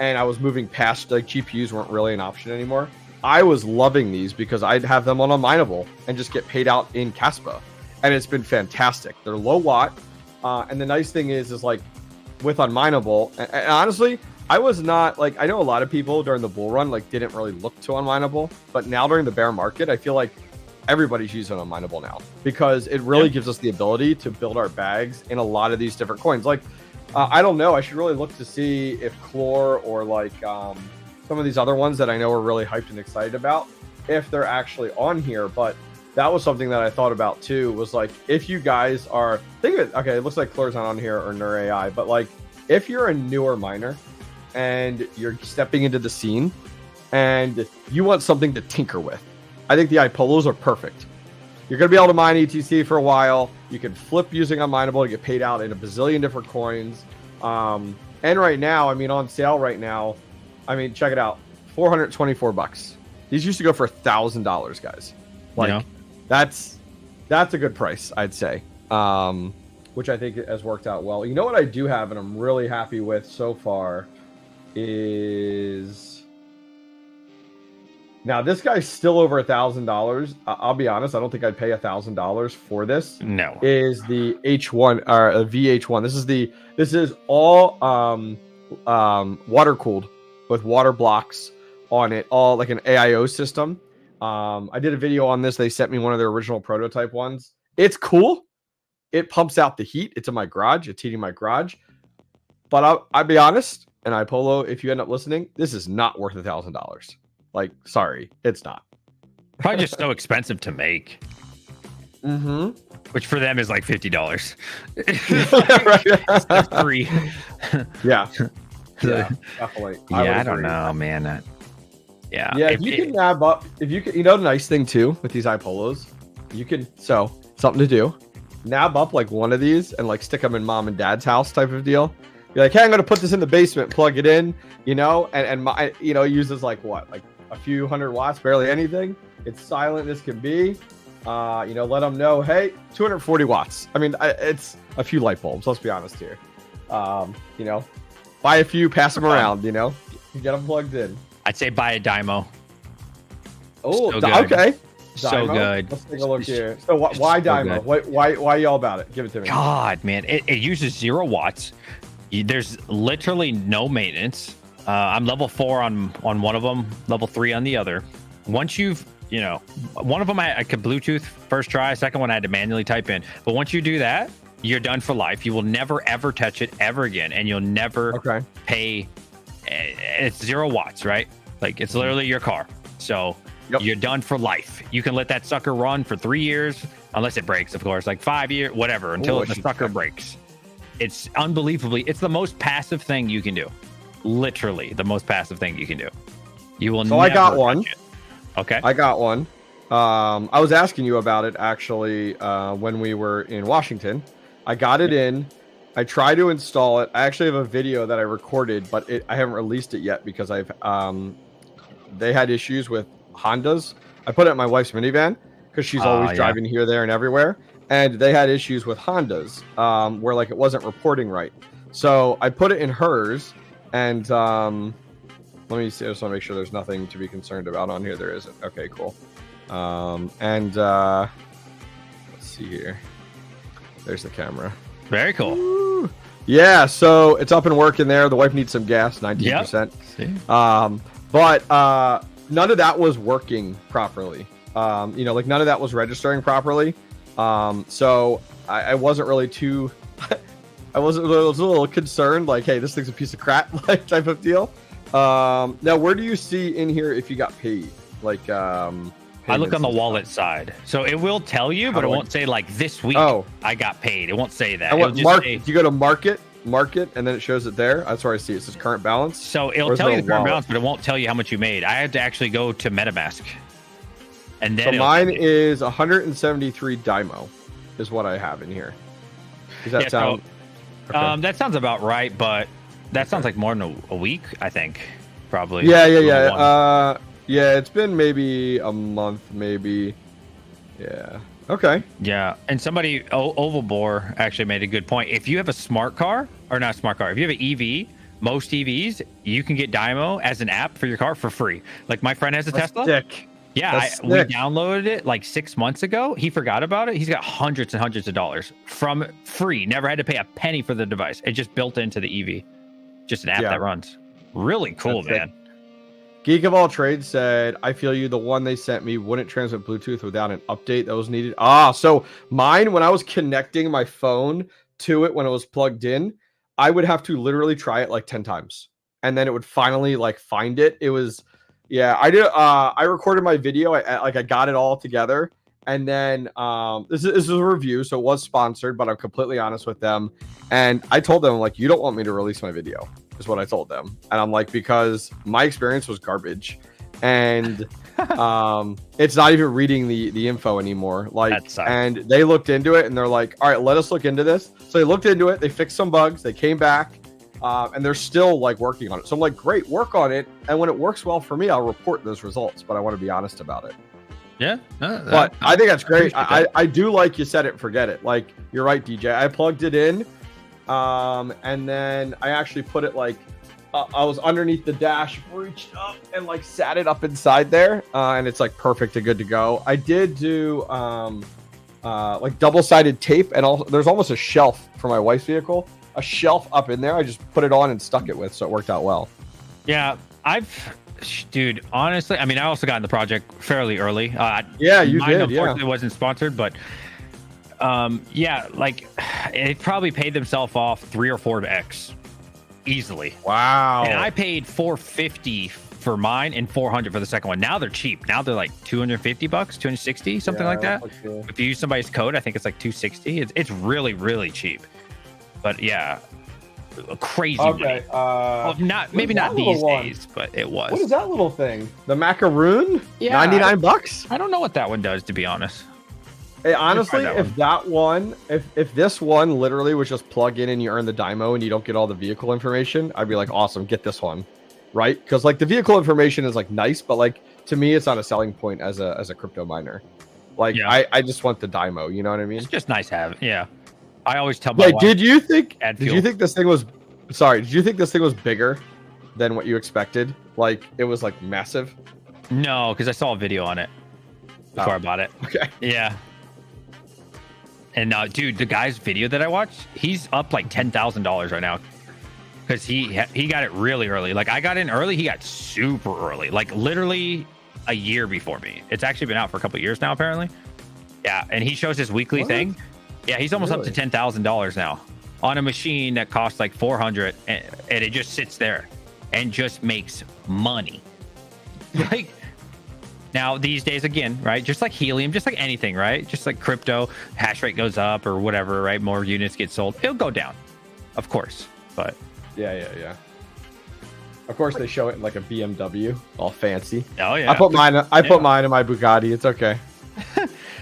and I was moving past, like, GPUs weren't really an option anymore. I was loving these because I'd have them on Unminable and just get paid out in Kaspa. And it's been fantastic. They're low watt. And the nice thing is like with Unminable, and honestly, I was not like, I know a lot of people during the bull run, like, didn't really look to Unminable, but now during the bear market, I feel like everybody's using Unminable now because it really gives us the ability to build our bags in a lot of these different coins. Like, I don't know. I should really look to see if 𝐶LOR or like some of these other ones that I know are really hyped and excited about, if they're actually on here. But that was something that I thought about too, was like, if you guys are, think of it, okay, it looks like 𝐶LOR's not on here or NERAI, but like if you're a newer miner and you're stepping into the scene and you want something to tinker with, I think the 𝐼Pollos are perfect. You're going to be able to mine ETC for a while. You can flip using Unminable to get paid out in a bazillion different coins. And right now, I mean, on sale right now, I mean, check it out, $424. These used to go for $1,000, guys. Like, that's a good price, I'd say, which I think has worked out well. You know what I do have, and I'm really happy with so far, is... Now, this guy's still over $1,000. I'll be honest, I don't think I'd pay $1,000 for this. No. Is the H1 or a VH1. This is all water cooled with water blocks on it, all like an AIO system. I did a video on this. They sent me one of their original prototype ones. It's cool. It pumps out the heat. It's in my garage. It's heating my garage. But I'll be honest, and 𝐼Pollo, if you end up listening, this is not worth $1,000. Like, sorry, it's not. Probably just so expensive to make. Which for them is like $50. Free. Yeah, definitely. I don't know, man. Yeah, if you can nab up, you know, the nice thing too with these 𝐼Pollos, you can, so something to do, nab up like one of these and like stick them in mom and dad's house type of deal. You're like, hey, I'm gonna put this in the basement, plug it in, you know, and my, you know, uses like what, like a few hundred watts, barely anything. It's silent as can be. You know, let them know, hey, 240 watts. I mean, it's a few light bulbs. Let's be honest here. You know, buy a few, pass them around. You know, you get them plugged in. I'd say buy a DIMO. Oh, So good. okay. So DIMO? good. Let's take a look here. So why So DIMO? Why y'all about it? Give it to me. God, man, it uses 0 watts. There's literally no maintenance. I'm level 4 on one of them, level 3 on the other. Once you've, you know, one of them I could Bluetooth first try, second one I had to manually type in. But once you do that, you're done for life. You will never ever touch it ever again, and you'll never pay. It's 0 watts, right? Like it's literally your car. So you're done for life. You can let that sucker run for 3 years, unless it breaks, of course, like 5 years, whatever, until the sucker breaks. It's unbelievably, it's the most passive thing you can do. Literally the most passive thing you can do. You will never I got one. Okay. I got one. I was asking you about it actually when we were in Washington. I got it in. I tried to install it. I actually have a video that I recorded, but I haven't released it yet because they had issues with Hondas. I put it in my wife's minivan because she's always driving here, there, and everywhere. And they had issues with Hondas where like it wasn't reporting right. So I put it in hers, and let me see. I just want to make sure there's nothing to be concerned about on here. There isn't. Okay, cool. Let's see here. There's the camera. Very cool. Woo. Yeah, so it's up and working there. The wife needs some gas, 19%. Yep. But none of that was working properly. You know, like none of that was registering properly. So I wasn't really too. I was a little concerned, like, hey, this thing's a piece of crap, like type of deal. Now, where do you see in here if you got paid? Like, I look on the wallet side, so it will tell you, but it won't say like this week I got paid. It won't say that. It'll just say, you go to market, and then it shows it there. That's where I see it. It says current balance. So it'll tell you the current balance, but it won't tell you how much you made. I had to actually go to MetaMask, and then so mine is 173 DIMO, is what I have in here. Does that sound? That sounds about right, but that sounds like more than a week, I think, probably. Yeah. Yeah, it's been maybe a month, maybe. Yeah. Okay. Yeah, and somebody, Ovalbore, actually made a good point. If you have a smart car, or not smart car, if you have an EV, most EVs, you can get DIMO as an app for your car for free. Like my friend has a Tesla. Sick. Yeah, we downloaded it like 6 months ago. He forgot about it. He's got hundreds and hundreds of dollars from free. Never had to pay a penny for the device. It just built into the EV. Just an app that runs. Really cool, man. Geek of all trades said, I feel you. The one they sent me wouldn't transmit Bluetooth without an update that was needed. So mine, when I was connecting my phone to it when it was plugged in, I would have to literally try it like 10 times. And then it would finally like find it. It was, I did. I recorded my video. I got it all together. And then this is a review, so it was sponsored, but I'm completely honest with them. And I told them, like, you don't want me to release my video, is what I told them. And I'm like, because my experience was garbage. And it's not even reading the info anymore. Like, and they looked into it and they're like, all right, let us look into this. So they looked into it, they fixed some bugs, they came back, and they're still like working on it. So I'm like, great, work on it. And when it works well for me, I'll report those results, but I want to be honest about it. Yeah, but I think that's great. I do like you said it and forget it. Like, you're right, DJ. I plugged it in, and then I actually put it like I was underneath the dash, reached up and like sat it up inside there, and it's like perfect and good to go. I did do like double-sided tape, and also there's almost a shelf for my wife's vehicle, a shelf up in there. I just put it on and stuck it with, so it worked out well. Yeah, dude, honestly, I mean, I also got in the project fairly early. Yeah, you did. Unfortunately, it wasn't sponsored, but yeah, like it probably paid themselves off 3 or 4x easily. Wow. And I paid $450 for mine and $400 for the second one. Now they're cheap. Now they're like $250, $260, something like that. If you use somebody's code, I think it's like $260. It's really, really cheap. But yeah. Crazy money. Well, maybe not these days, but it was. What is that little thing? The macaroon? Yeah, $99. I don't know what that one does, to be honest. Hey, honestly, if this one literally was just plug in and you earn the DIMO and you don't get all the vehicle information, I'd be like, awesome, get this one, right? Because like the vehicle information is like nice, but like to me, it's not a selling point as a crypto miner. Like I just want the DIMO. You know what I mean? It's just nice to have. Yeah. I always tell my wife, did you think this thing was sorry, did you think this thing was bigger than what you expected? Like it was like massive? No, because I saw a video on it before I bought it. Okay. Yeah. And dude, the guy's video that I watched, he's up like $10,000 right now because he got it really early. Like I got in early, he got super early, like literally a year before me. It's actually been out for a couple of years now, apparently. Yeah, and he shows his weekly thing. Yeah, he's almost up to $10,000 now on a machine that costs like 400, and it just sits there and just makes money. Like now these days, again, right? Just like helium, just like anything, right? Just like crypto, hash rate goes up or whatever, right? More units get sold. It'll go down, of course, but yeah. Of course, they show it in like a BMW, all fancy. Oh yeah. I put mine in my Bugatti. It's okay.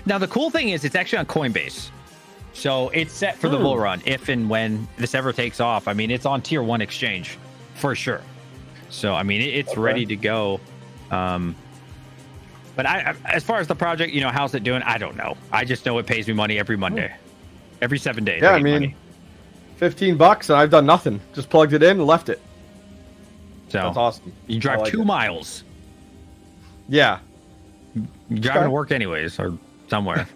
Now the cool thing is it's actually on Coinbase, so it's set for the bull run if and when this ever takes off. I mean, it's on tier 1 exchange for sure. So I mean, it's ready to go. But I, as far as the project, you know, how's it doing? I don't know. I just know it pays me money every Monday, every 7 days. Yeah, I mean, money. $15 and I've done nothing. Just plugged it in and left it. So that's awesome. You drive 2 miles. Yeah. You're driving to work anyways, or somewhere.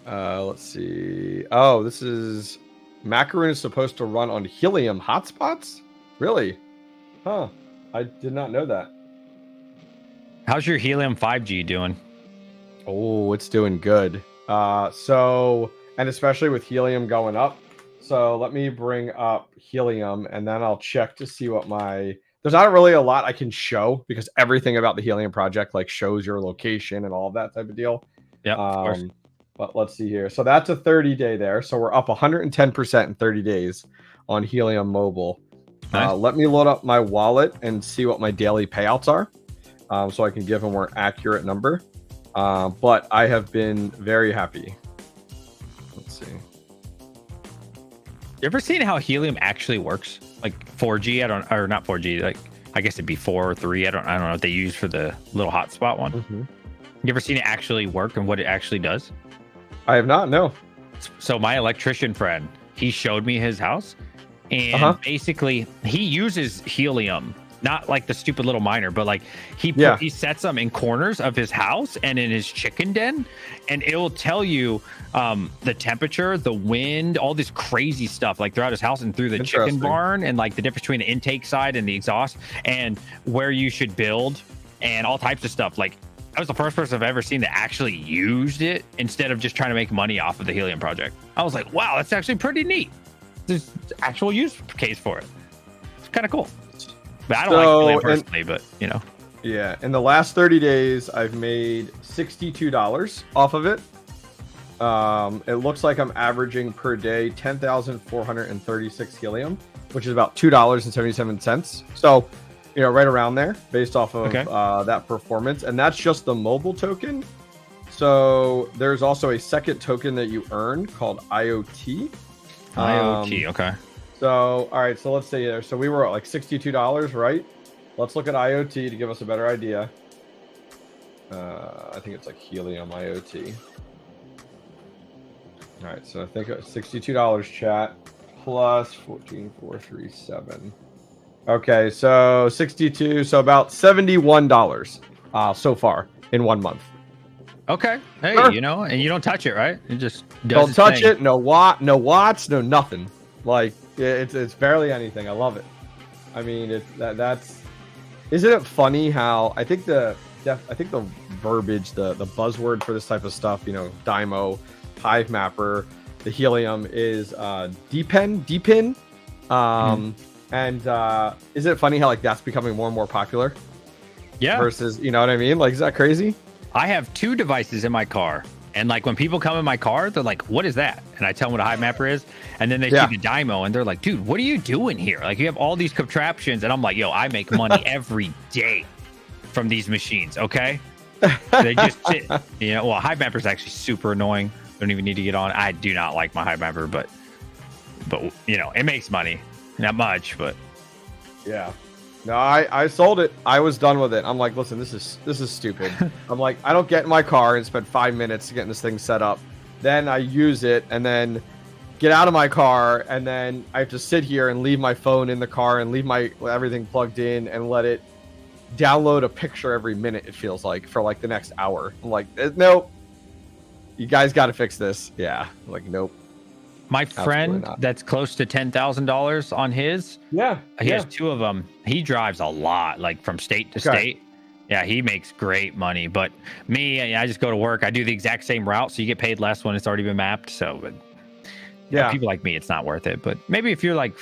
Let's see. Oh, this is Macaroon is supposed to run on helium hotspots? Really? Huh. I did not know that. How's your helium 5G doing? Oh, it's doing good. So, and especially with helium going up. So let me bring up helium and then I'll check to see what my... There's not really a lot I can show because everything about the helium project like shows your location and all of that type of deal. Yeah, of course. But let's see here. So that's a 30-day there. So we're up 110% in 30 days on Helium Mobile. Nice. Let me load up my wallet and see what my daily payouts are, so I can give a more accurate number. But I have been very happy. Let's see. You ever seen how helium actually works? Like 4G, or not 4G. Like I guess it'd be 4 or 3. I don't know what they use for the little hotspot one. Mm-hmm. You ever seen it actually work and what it actually does? I have not. No. So my electrician friend, he showed me his house, and basically he uses helium, not like the stupid little miner, but like he sets them in corners of his house and in his chicken den, and it will tell you the temperature, the wind, all this crazy stuff like throughout his house and through the chicken barn, and like the difference between the intake side and the exhaust, and where you should build and all types of stuff. Like I was the first person I've ever seen that actually used it instead of just trying to make money off of the helium project. I was like, wow, that's actually pretty neat. There's actual use case for it. It's kind of cool. But I don't like helium personally, but you know. Yeah, in the last 30 days, I've made $62 off of it. It looks like I'm averaging per day 10,436 helium, which is about $2.77. So, you know, right around there based off of that performance. And that's just the mobile token. So there's also a second token that you earn called IoT. IoT, okay. So, all right, so let's say there. So we were at like $62, right? Let's look at IoT to give us a better idea. I think it's like Helium IoT. All right, so I think it's $62 chat plus 14,437. Okay, so 62, so about $71 so far in 1 month. Okay, hey, you know, and you don't touch it, right? It just don't touch it. No watts, no nothing. Like it's barely anything. I love it. I mean, that's. Isn't it funny how I think the verbiage, the buzzword for this type of stuff, you know, DIMO, Hive Mapper, the Helium is DePIN. And isn't it funny how like that's becoming more and more popular? Yeah. Versus, you know what I mean? Like, is that crazy? I have 2 devices in my car, and like when people come in my car, they're like, "What is that?" And I tell them what a Hive Mapper is, and then they see the DIMO, and they're like, "Dude, what are you doing here? Like, you have all these contraptions," and I'm like, "Yo, I make money every day from these machines." Okay, they just sit, you know. Well, Hive Mapper is actually super annoying. Don't even need to get on. I do not like my Hive Mapper, but you know, it makes money. Not much, but yeah. No, I sold it. I was done with it. I'm like, listen, this is stupid. I'm like, I don't get in my car and spend 5 minutes getting this thing set up. Then I use it, and then get out of my car, and then I have to sit here and leave my phone in the car and leave my everything plugged in and let it download a picture every minute, it feels like, for like the next hour. I'm like, nope, you guys got to fix this. Yeah, I'm like, nope. My friend that's close to $10,000 on his, he has 2 of them. He drives a lot, like from state to state. Yeah, he makes great money. But me, I just go to work. I do the exact same route, so you get paid less when it's already been mapped. So, people like me, it's not worth it. But maybe if you're like,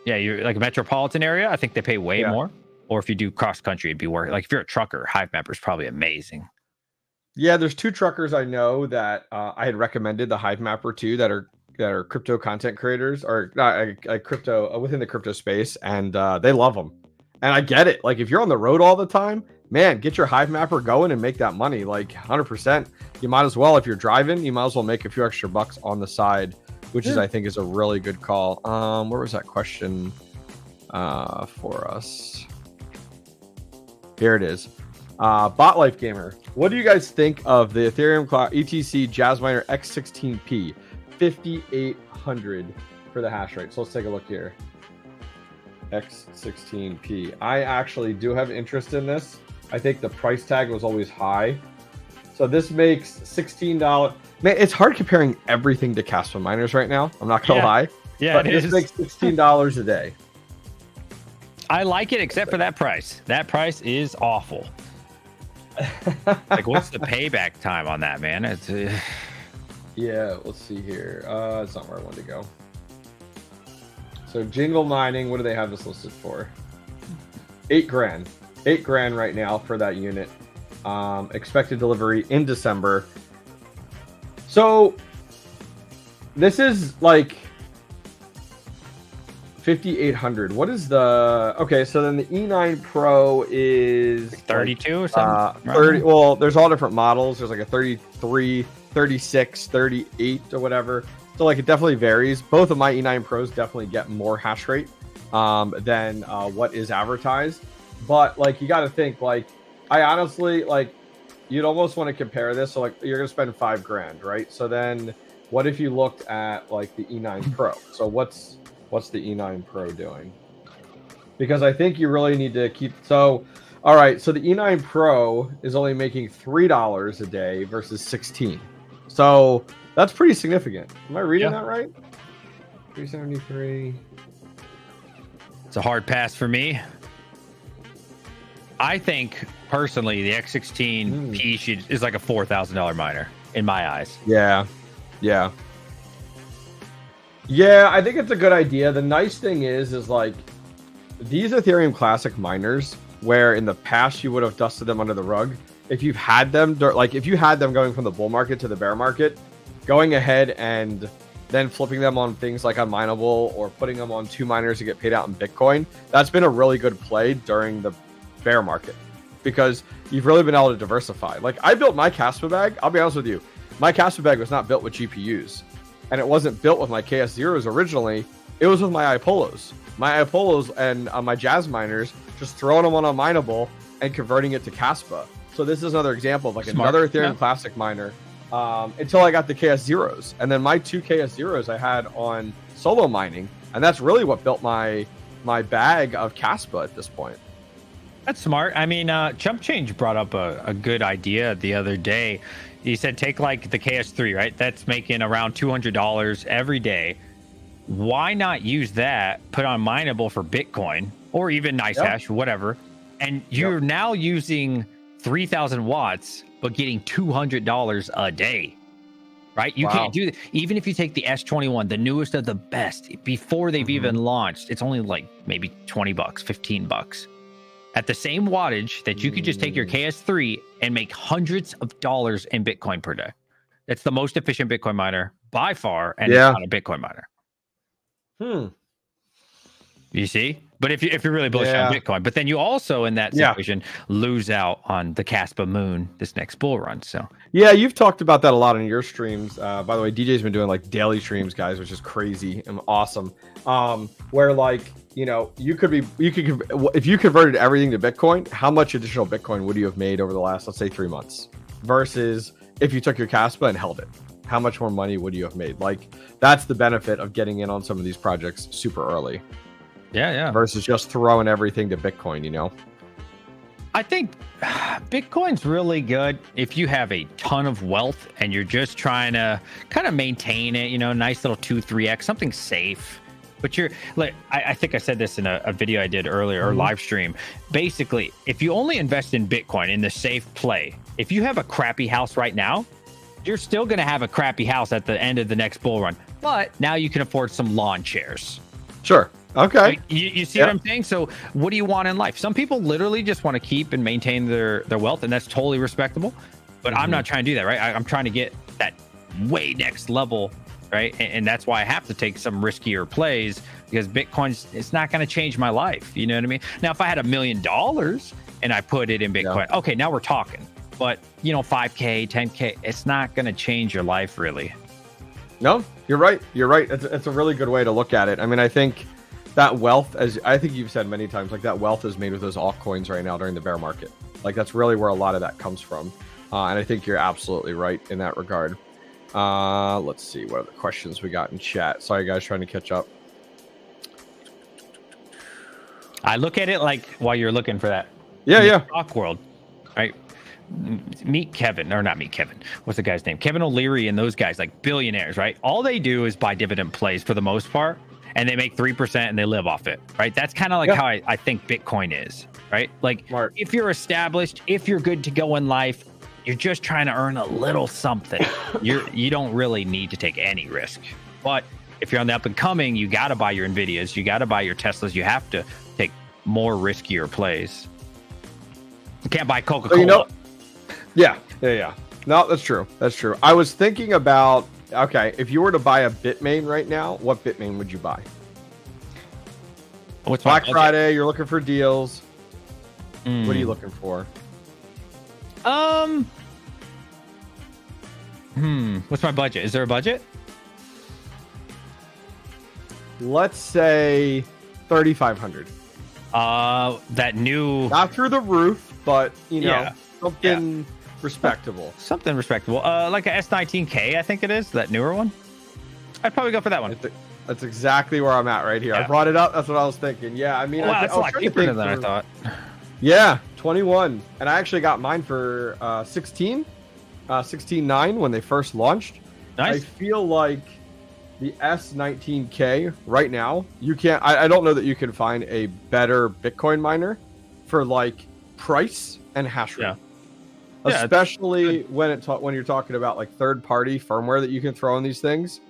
you're like a metropolitan area, I think they pay way more. Or if you do cross country, it'd be worth it. Like if you're a trucker, Hive Mapper is probably amazing. Yeah, there's 2 truckers I know that I had recommended the Hive Mapper to that are crypto content creators, or crypto within the crypto space, and they love them. And I get it. Like if you're on the road all the time, man, get your Hive Mapper going and make that money. Like 100%. You might as well, if you're driving, you might as well make a few extra bucks on the side, which I think is a really good call. Where was that question for us? Here it is. Bot Life Gamer, what do you guys think of the Ethereum ETC Jasminer X16P 5800 for the hash rate? So let's take a look here. X16P. I actually do have interest in this. I think the price tag was always high. So this makes $16. Man, it's hard comparing everything to Caspa miners right now. I'm not gonna lie. Yeah, but this makes $16 a day. I like it, except for that price. That price is awful. Like, what's the payback time on that, man? It's yeah, let's see here. It's not where I wanted to go. So Jingle Mining, what do they have this listed for? $8,000. $8,000 right now for that unit. Expected delivery in December. So this is like 5,800. What is the so then the E9 Pro is 32 or something? 30. Well, there's all different models. There's like a 33, 36, 38 or whatever. So like it definitely varies. Both of my E9 Pros definitely get more hash rate than what is advertised. But like you got to think, like I honestly, like you'd almost want to compare this. So like you're gonna spend $5,000, right? So then what if you looked at like the E9 Pro? So what's the E9 Pro doing? Because I think you really need to keep. So all right, so the E9 Pro is only making $3 a day versus 16. So that's pretty significant. Am I reading that right? 373. It's a hard pass for me. I think personally the X16P is like a $4,000 miner in my eyes. Yeah. I think it's a good idea. The nice thing is like these Ethereum Classic miners, where in the past you would have dusted them under the rug. If you've had them, like if you had them going from the bull market to the bear market, going ahead and then flipping them on things like Unmineable or putting them on 2 miners to get paid out in Bitcoin, that's been a really good play during the bear market because you've really been able to diversify. Like I built my Caspa bag. I'll be honest with you. My Caspa bag was not built with GPUs, and it wasn't built with my KS0s originally. It was with my 𝐼Pollos. My 𝐼Pollos and my Jazz miners, just throwing them on Unmineable and converting it to Caspa. So this is another example of like another Ethereum Classic miner until I got the KS0s. And then my 2 KS0s I had on solo mining. And that's really what built my bag of Caspa at this point. That's smart. I mean, Chump Change brought up a good idea the other day. He said, take like the KS3, right? That's making around $200 every day. Why not use that, put on Mineable for Bitcoin or even NiceHash, whatever. And you're now using 3,000 watts, but getting $200 a day, right? You can't do that. Even if you take the S21, the newest of the best, before they've even launched, it's only like maybe $20, $15 at the same wattage that you could just take your KS3 and make hundreds of dollars in Bitcoin per day. That's the most efficient Bitcoin miner by far. And it's not a Bitcoin miner. You see? But if you're really bullish on Bitcoin, but then you also in that situation lose out on the Caspa Moon this next bull run. So yeah, you've talked about that a lot in your streams. By the way, DJ's been doing like daily streams, guys, which is crazy and awesome. Where like you could if you converted everything to Bitcoin, how much additional Bitcoin would you have made over the last, let's say, 3 months, versus if you took your Caspa and held it? how much more money would you have made? Like, that's the benefit of getting in on some of these projects super early. Yeah. Versus just throwing everything to Bitcoin, you know? I think Bitcoin's really good if you have a ton of wealth and you're just trying to kind of maintain it, you know, nice little 2-3x, something safe. But you're like, I think I said this in a video I did earlier or live stream. Basically, if you only invest in Bitcoin in the safe play, if you have a crappy house right now, you're still going to have a crappy house at the end of the next bull run. But now you can afford some lawn chairs. Sure. Okay. Like, you see what I'm saying? So what do you want in life? Some people literally just want to keep and maintain their wealth, and that's totally respectable. But I'm not trying to do that, right? I'm trying to get that way next level, right? And that's why I have to take some riskier plays, because it's not going to change my life. You know what I mean? Now, if I had $1 million and I put it in Bitcoin, okay, now we're talking. But, you know, 5K, 10K, it's not going to change your life, really. No, you're right. You're right. It's a really good way to look at it. I mean, I think that wealth, as I think you've said many times, like that wealth is made with those altcoins right now during the bear market. Like, that's really where a lot of that comes from. And I think you're absolutely right in that regard. Let's see what other questions we got in chat. Sorry, guys, trying to catch up. I look at it like while you're looking for that. Yeah. Stock world, right? Meet Kevin, or not meet Kevin. What's the guy's name? Kevin O'Leary and those guys, like billionaires, right? All they do is buy dividend plays for the most part, and they make 3% and they live off it, right? That's kind of like how I think Bitcoin is, right? Like, if you're established, if you're good to go in life, you're just trying to earn a little something. You don't really need to take any risk. But if you're on the up and coming, you got to buy your Nvidias, you got to buy your Teslas. You have to take more riskier plays. You can't buy Coca-Cola. So, you know, yeah. No, that's true. I was thinking about, okay, if you were to buy a Bitmain right now, what Bitmain would you buy? What's Black Friday? You're looking for deals. What are you looking for? What's my budget? Is there a budget? Let's say 3,500. That new, not through the roof, but you know, something respectable. Something respectable. Like a S19K, I think it is, that newer one. I'd probably go for that one. That's exactly where I'm at right here. I brought it up. That's what I was thinking. Yeah, I mean, wow, that's a lot cheaper than I thought. Yeah, 21, and I actually got mine for 16.9 when they first launched. Nice. I feel like the S19K right now, you can't. I don't know that you can find a better Bitcoin miner for like price and hash rate. Especially when you're talking about like third-party firmware that you can throw in these things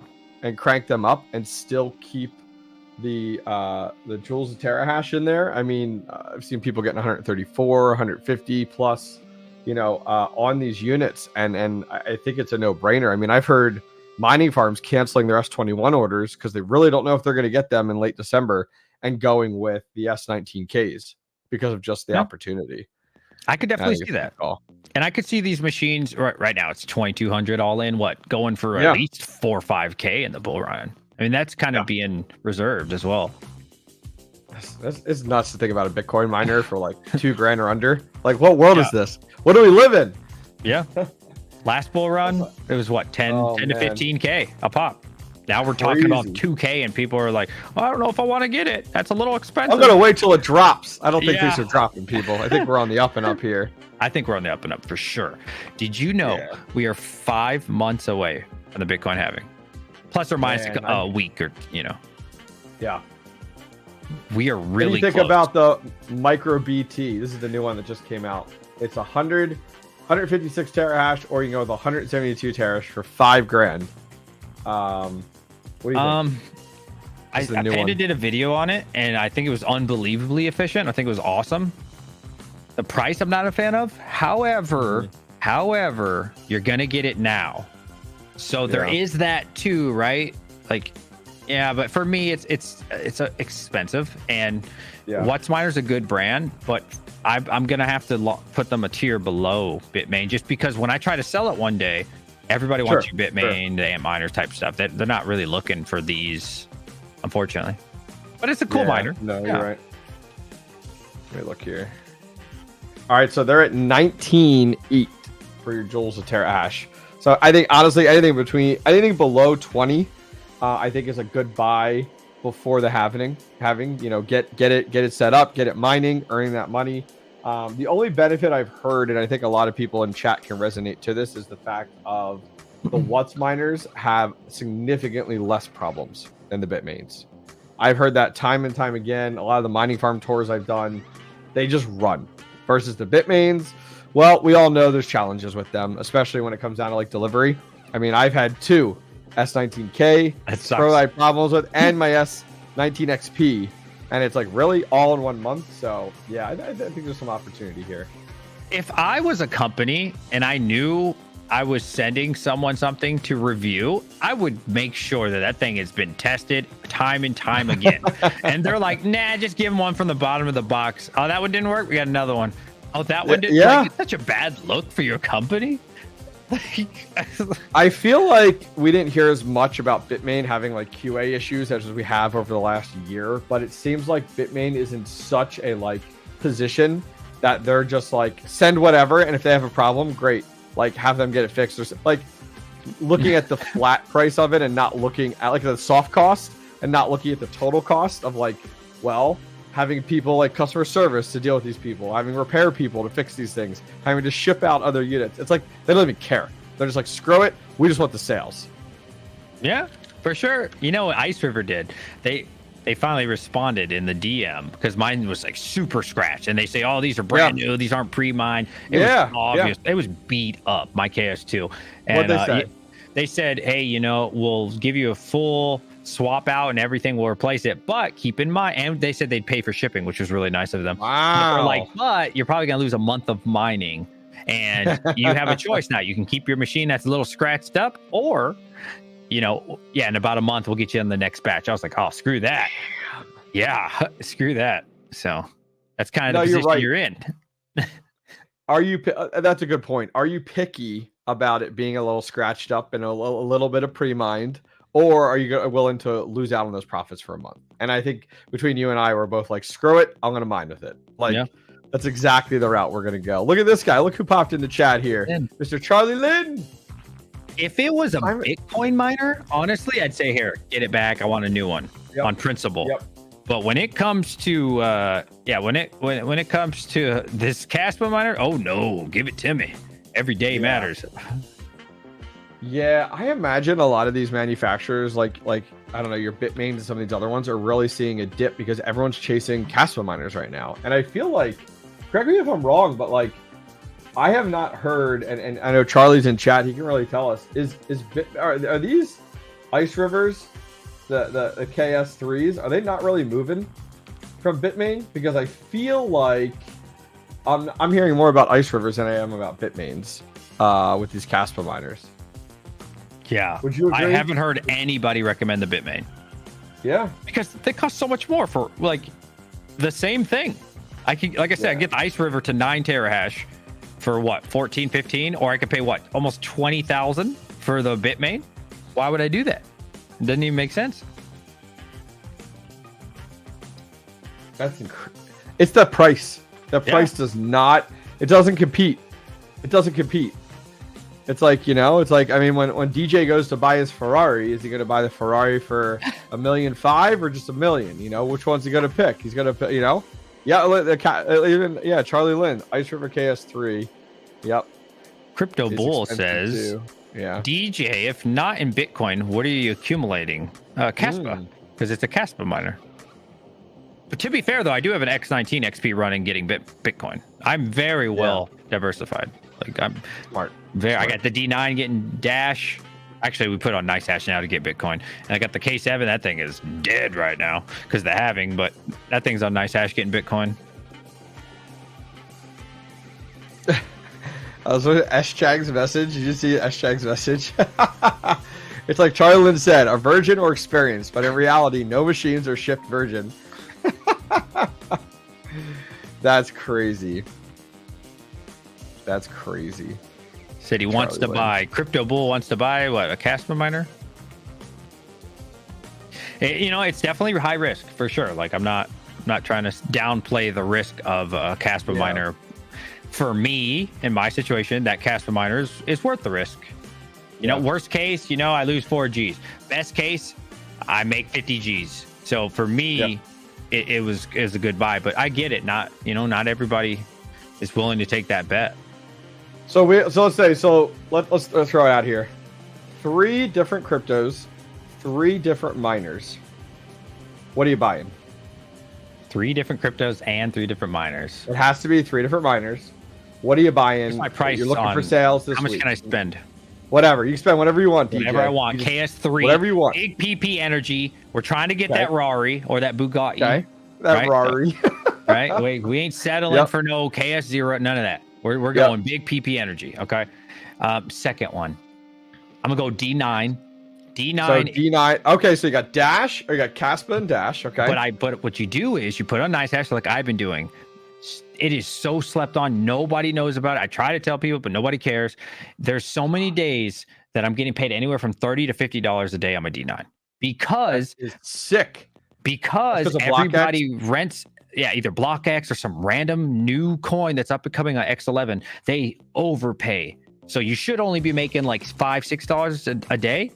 and crank them up and still keep the joules of terahash in there. I mean, I've seen people getting 134, 150 plus, you know, on these units, and I think it's a no-brainer. I mean, I've heard mining farms canceling their S21 orders because they really don't know if they're going to get them in late December, and going with the S19Ks because of just the opportunity. I could definitely see that. And I could see these machines right now. It's 2,200 all in. Going for at least 4 or 5K in the bull run. I mean, that's kind of being reserved as well. It's nuts to think about a Bitcoin miner for like $2,000 or under. Like, what world is this? What do we live in? Yeah. Last bull run, it was what, 10 to 15K a pop. Now we're talking about 2K, and people are like, oh, I don't know if I want to get it. That's a little expensive. I'm going to wait till it drops. I don't think these are dropping, people. I think we're on the up and up here. I think we're on the up and up for sure. Did you know we are 5 months away from the Bitcoin halving? Plus or minus a week, or, you know. Yeah. We are really close. Think about the micro BT. This is the new one that just came out. It's 156 terahash, or you can go with 172 terahash for $5,000. What do you think? I Panda did a video on it, and I think it was unbelievably efficient. I think it was awesome. The price I'm not a fan of. However, you're gonna get it now. So there is that too, right? Like, yeah, but for me, it's expensive, and WhatsMiner's a good brand, but I'm gonna have to put them a tier below Bitmain, just because when I try to sell it one day, everybody wants your Bitmain, the AMP miners type stuff. They're not really looking for these, unfortunately. But it's a cool miner. No, you're right. Let me look here. All right, so they're at 19.8 for your joules of terahash. So I think honestly, anything below 20, I think is a good buy before the halving. You know, get it set up, get it mining, earning that money. The only benefit I've heard, and I think a lot of people in chat can resonate to this, is the fact of the What's miners have significantly less problems than the Bitmains. I've heard that time and time again. A lot of the mining farm tours I've done, they just run. Versus the Bitmains, well, we all know there's challenges with them, especially when it comes down to like delivery. I mean, I've had two S19K prototype problems with, and my S19XP, and it's like really all in 1 month. So yeah, I think there's some opportunity here. If I was a company and I knew I was sending someone something to review, I would make sure that thing has been tested time and time again. And they're like, nah, just give them one from the bottom of the box. Oh, that one didn't work. We got another one. Oh, that one didn't. Yeah. Like, it's such a bad look for your company. I feel like we didn't hear as much about Bitmain having like QA issues as we have over the last year, but it seems like Bitmain is in such a like position that they're just like, send whatever, and if they have a problem, great. Like, have them get it fixed, or like looking at the flat price of it and not looking at like the soft cost and not looking at the total cost of like, well, having people like customer service to deal with these people, having repair people to fix these things, having to ship out other units. It's like they don't even care. They're just like, screw it. We just want the sales. Yeah, for sure. You know what Ice River did? They finally responded in the DM because mine was like super scratched, and they say, "Oh, these are brand new. These aren't pre-mined." It was obvious. It was beat up. My KS2. And what they say? They said, "Hey, you know, we'll give you a full swap out and everything. We'll replace it, but keep in mind." And they said they'd pay for shipping, which was really nice of them. Wow. They're like, but you're probably gonna lose a month of mining, and you have a choice now. You can keep your machine that's a little scratched up, or you know, yeah, in about a month, we'll get you on the next batch. I was like, oh, screw that. Yeah, screw that. So that's kind of the position you're in. Are you, that's a good point. Are you picky about it being a little scratched up and a little bit of pre-mined, or are you willing to lose out on those profits for a month? And I think between you and I, we're both like, screw it, I'm going to mine with it. Like, that's exactly the route we're going to go. Look at this guy. Look who popped in the chat here. Mr. Charlie Lynn. If it was a Bitcoin miner, honestly, I'd say, here, get it back. I want a new one on principle. But when it comes to when it comes to this Caspa miner, oh no, give it to me. Every day matters. Yeah, I imagine a lot of these manufacturers, like I don't know, your Bitmains and some of these other ones, are really seeing a dip because everyone's chasing Caspa miners right now. And I feel like, correct me if I'm wrong, but like, I have not heard, and I know Charlie's in chat, he can really tell us, are these Ice Rivers, the KS3s, are they not really moving from Bitmain? Because I feel like I'm hearing more about Ice Rivers than I am about Bitmains with these Caspa miners. Yeah. Would you agree? I haven't heard anybody recommend the Bitmain. Yeah. Because they cost so much more for like the same thing. I can, like I said, I get the Ice River to 9 terahash for what, 14, 15, or I could pay what, almost 20,000 for the Bitmain. Why would I do that? It doesn't even make sense. That's it's the price. The price does not. It doesn't compete. It doesn't compete. It's like, you know, it's like, I mean, when DJ goes to buy his Ferrari, is he going to buy the Ferrari for $1.5 million or just $1 million? You know, which one's he going to pick? He's going to, you know. Yeah, Charlie Lynn, Ice River KS3. Yep. Crypto Bull says, yeah, DJ, if not in Bitcoin, what are you accumulating? Caspa, because it's a Caspa miner. But to be fair, though, I do have an X19 XP running getting Bitcoin. I'm very well diversified. Like, I'm smart. I got the D9 getting Dash. Actually, we put on Nice Hash now to get Bitcoin. And I got the K7. That thing is dead right now because the halving, but that thing's on Nice Hash getting Bitcoin. I was looking at 𝐿𝐼𝐺's message. Did you see 𝐿𝐼𝐺's message? It's like Charlie Lynn said, a virgin or experience, but in reality, no machines are shipped virgin. That's crazy. That's crazy. Said he wants to buy. Crypto Bull wants to buy what, a Caspa miner? You know, it's definitely high risk for sure. Like, I'm not trying to downplay the risk of a Caspa miner. For me, in my situation, that Caspa miner is worth the risk. You know, worst case, you know, I lose 4 G's. Best case, I make 50 G's. So for me, it was a good buy. But I get it. Not everybody is willing to take that bet. So let's throw it out here. 3 different cryptos, 3 different miners. What are you buying? 3 different cryptos and 3 different miners. It has to be 3 different miners. What are you buying? What's my price? You're looking for sales this week. How much can I spend? Whatever. You can spend whatever you want, DJ. Whatever I want. KS3. Whatever you want. Big PP energy. We're trying to get that Rari or that Bugatti. Okay. That Rari. Right? We ain't settling for no KS0. None of that. We're going big PP energy. Okay. Second one. I'm going to go D9. D9. So D9. Okay. So you got Dash, or you got Kaspa and Dash. Okay. But what you do is you put on nice hash like I've been doing. It is so slept on. Nobody knows about it. I try to tell people, but nobody cares. There's so many days that I'm getting paid anywhere from $30 to $50 a day on my D9 because it's sick. Because everybody rents, either BlockX or some random new coin that's up and coming on X11. They overpay. So you should only be making like $5-6 a day,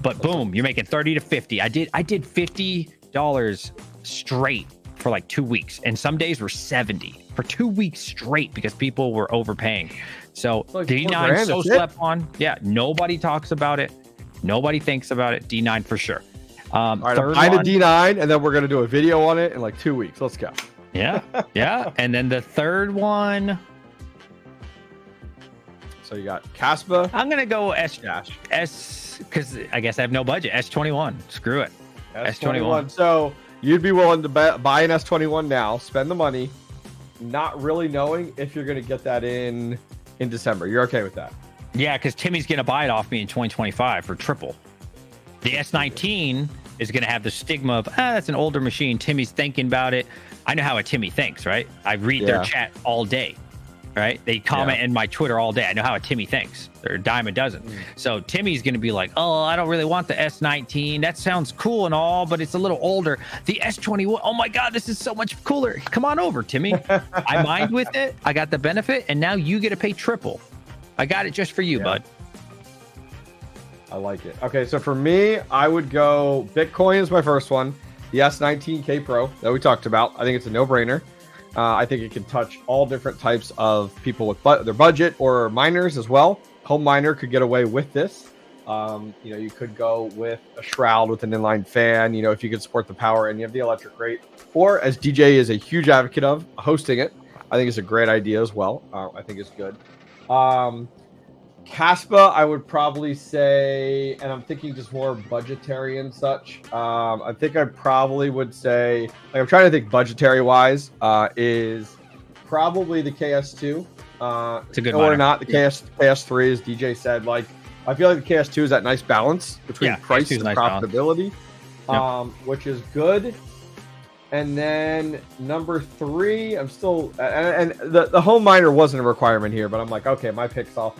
but boom, you're making 30 to 50. I did $50 straight for like 2 weeks, and some days were 70 for 2 weeks straight because people were overpaying. So like D9 so slept on. Yeah, nobody talks about it. Nobody thinks about it. D9 for sure. All right, buy the D9, and then we're gonna do a video on it in like 2 weeks. Let's go. Yeah. And then the third one. So you got Kaspa. I'm gonna go S because I guess I have no budget. S21. Screw it. S21. So you'd be willing to buy an S21 now, spend the money, not really knowing if you're going to get that in December. You're okay with that? Yeah, because Timmy's going to buy it off me in 2025 for triple. The S19 is going to have the stigma of, that's an older machine. Timmy's thinking about it. I know how a Timmy thinks, right? I read their chat all day, right? They comment in my Twitter all day. I know how a Timmy thinks. They're a dime a dozen. So Timmy's going to be like, oh, I don't really want the S19. That sounds cool and all, but it's a little older. The S21, oh my God, this is so much cooler. Come on over, Timmy. I mined with it. I got the benefit, and now you get to pay triple. I got it just for you, bud. I like it. Okay, so for me, I would go Bitcoin is my first one. The S19K Pro that we talked about. I think it's a no-brainer. I think it can touch all different types of people with their budget or miners as well. Home miner could get away with this. You could go with a shroud with an inline fan, if you could support the power and you have the electric rate. Or, as DJ is a huge advocate of, hosting it. I think it's a great idea as well. I think it's good. Kaspa, I would probably say, and I'm thinking just more budgetary and such. I think I probably would say, I'm trying to think budgetary-wise, is probably the KS2. It's a good or not the KS3, as DJ said. I feel like the KS2 is that nice balance between price and profitability, which is good. And then number 3, I'm still, and the home miner wasn't a requirement here, but I'm like, okay, my picks, I'll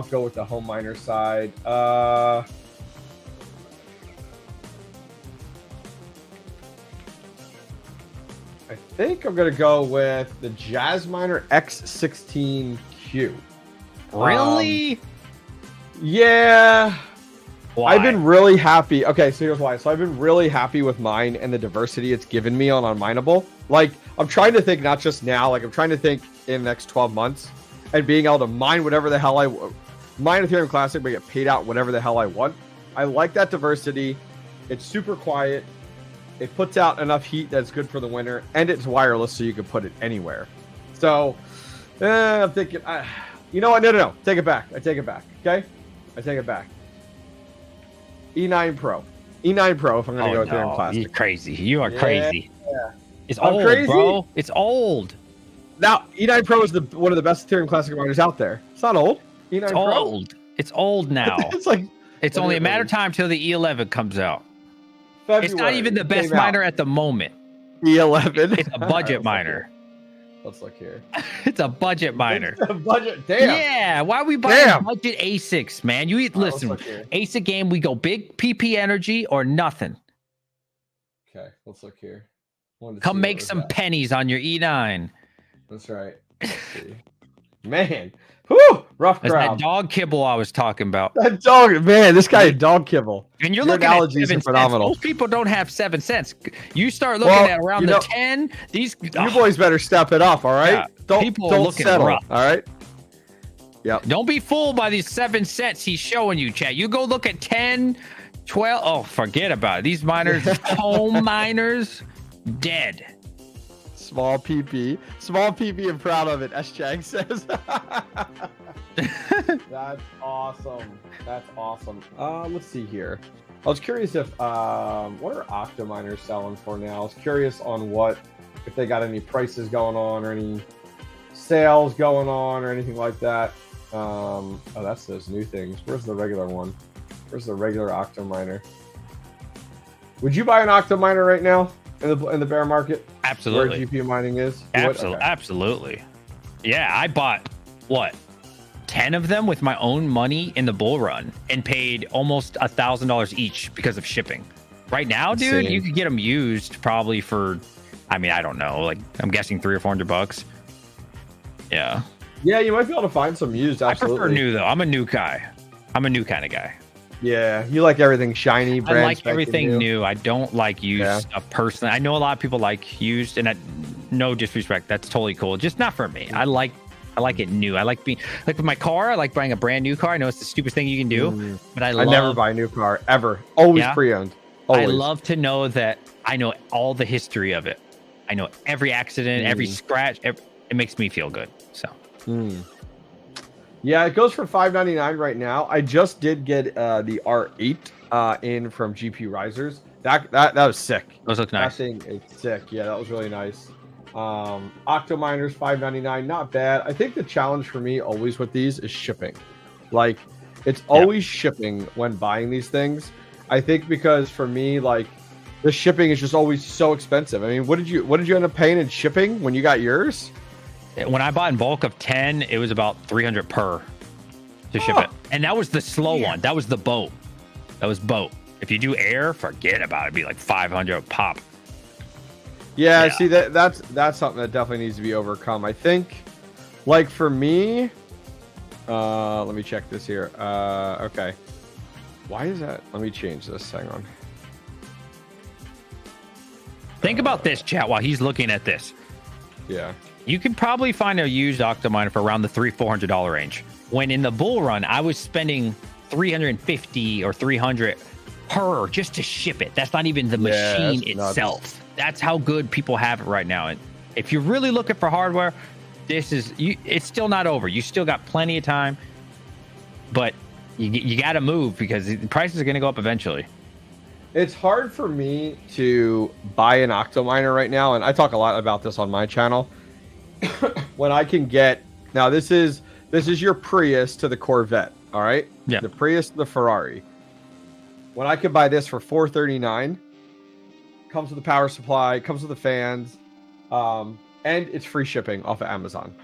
go with the home miner side. I think I'm gonna go with the Jasminer X16Q. Really? Yeah. Why? I've been really happy. Okay, so here's why. So I've been really happy with mine and the diversity it's given me on Unmineable. I'm trying to think not just now, I'm trying to think in the next 12 months and being able to mine whatever the hell mine Ethereum Classic, but get paid out whatever the hell I want. I like that diversity. It's super quiet. It puts out enough heat that's good for the winter, and it's wireless, so you can put it anywhere. So I'm thinking, you know what? No. Take it back. I take it back. Okay? I take it back. E9 Pro. E9 Pro if I'm going to go Ethereum Classic. You're crazy. You are crazy. Yeah. It's old, crazy, bro. It's old. Now, E9 Pro is one of the best Ethereum Classic miners out there. It's not old. E9 it's Pro. Old. It's old now. It's only a matter of time till the E11 comes out. February, it's not even the best miner at the moment. E11. It's a budget miner. Let's look here. It's a budget miner. It's a budget. Damn. Yeah. Why are we buying budget ASICs, man? Listen, ASIC game, we go big PP energy or nothing. Okay. Let's look here. Come make some pennies on your E9. That's right. Let's see. Man. Whew, rough That's crowd. that dog kibble I was talking about. That dog, man, this guy dog kibble. And you're Your looking at analogies 7 are cents. phenomenal. Most people don't have 7 cents. You start looking at around the 10. These you boys better step it up, all right? Yeah, Don't looking settle, rough. all right? Yeah. Don't be fooled by these 7 cents he's showing you, chat. You go look at 10, 12. Oh, forget about it. These miners, home miners, dead. Small PP. Small PP and proud of it, S-Jag says. That's awesome. That's awesome. Let's see here. I was curious if what are 𝐸𝐸𝐷𝐷 selling for now? I was curious on if they got any prices going on or any sales going on or anything like that. Oh, that's those new things. Where's the regular one? Where's the regular 𝐸𝐸𝐷𝐷𝐷? Would you buy an 𝐸𝐸𝐷𝐷𝐷 right now in the bear market? Absolutely. Where GPU mining is? Absolutely. Okay. Absolutely. Yeah, I bought what? 10 of them with my own money in the bull run and paid almost $1,000 each because of shipping. Right now, dude, Insane. you could get them used probably for, I mean, I don't know, like I'm guessing $300 or $400. Yeah. Yeah, you might be able to find some used. Absolutely. I prefer new though. I'm a new guy. I'm a new kind of guy. Yeah, you like everything shiny. I like everything new. I don't like used stuff personally. I know a lot of people like used, and no disrespect, that's totally cool. Just not for me. I like it new. I like being like with my car. I like buying a brand new car. I know it's the stupidest thing you can do, but I never buy a new car ever. Always pre-owned. Always. I love to know that I know all the history of it. I know every accident, every scratch. It makes me feel good. So. Yeah, it goes for $599 right now. I just did get the R8 in from GPU Risers. That was sick. Those look nice. That thing is sick. Yeah, that was really nice. 𝐸𝐸𝐷𝐷𝐷 $599, not bad. I think the challenge for me always with these is shipping. Like, it's always shipping when buying these things. I think because for me, like, the shipping is just always so expensive. I mean, what did you end up paying in shipping when you got yours? When I bought in bulk of 10, it was about $300 per to ship it. And that was the slow one. That was the boat. That was boat. If you do air, forget about it. It'd be like $500 a pop. Yeah, see that's something that definitely needs to be overcome. I think, like for me, let me check this here. Okay. Why is that? Let me change this. Hang on. Think about this, chat, while he's looking at this. Yeah. You could probably find a used 𝐸𝐸𝐷𝐷𝐷 for around the $300-$400 range. When in the bull run, I was spending $350 or $300 per just to ship it. That's not even the machine itself. Nuts. That's how good people have it right now. And if you're really looking for hardware, it's still not over. You still got plenty of time, but you got to move because the prices are going to go up eventually. It's hard for me to buy an 𝐸𝐸𝐷𝐷𝐷 right now, and I talk a lot about this on my channel. When I can get now, this is your Prius to the Corvette, all right? Yeah. The Prius to the Ferrari. When I could buy this for $439, comes with a power supply, comes with the fans, and it's free shipping off of Amazon.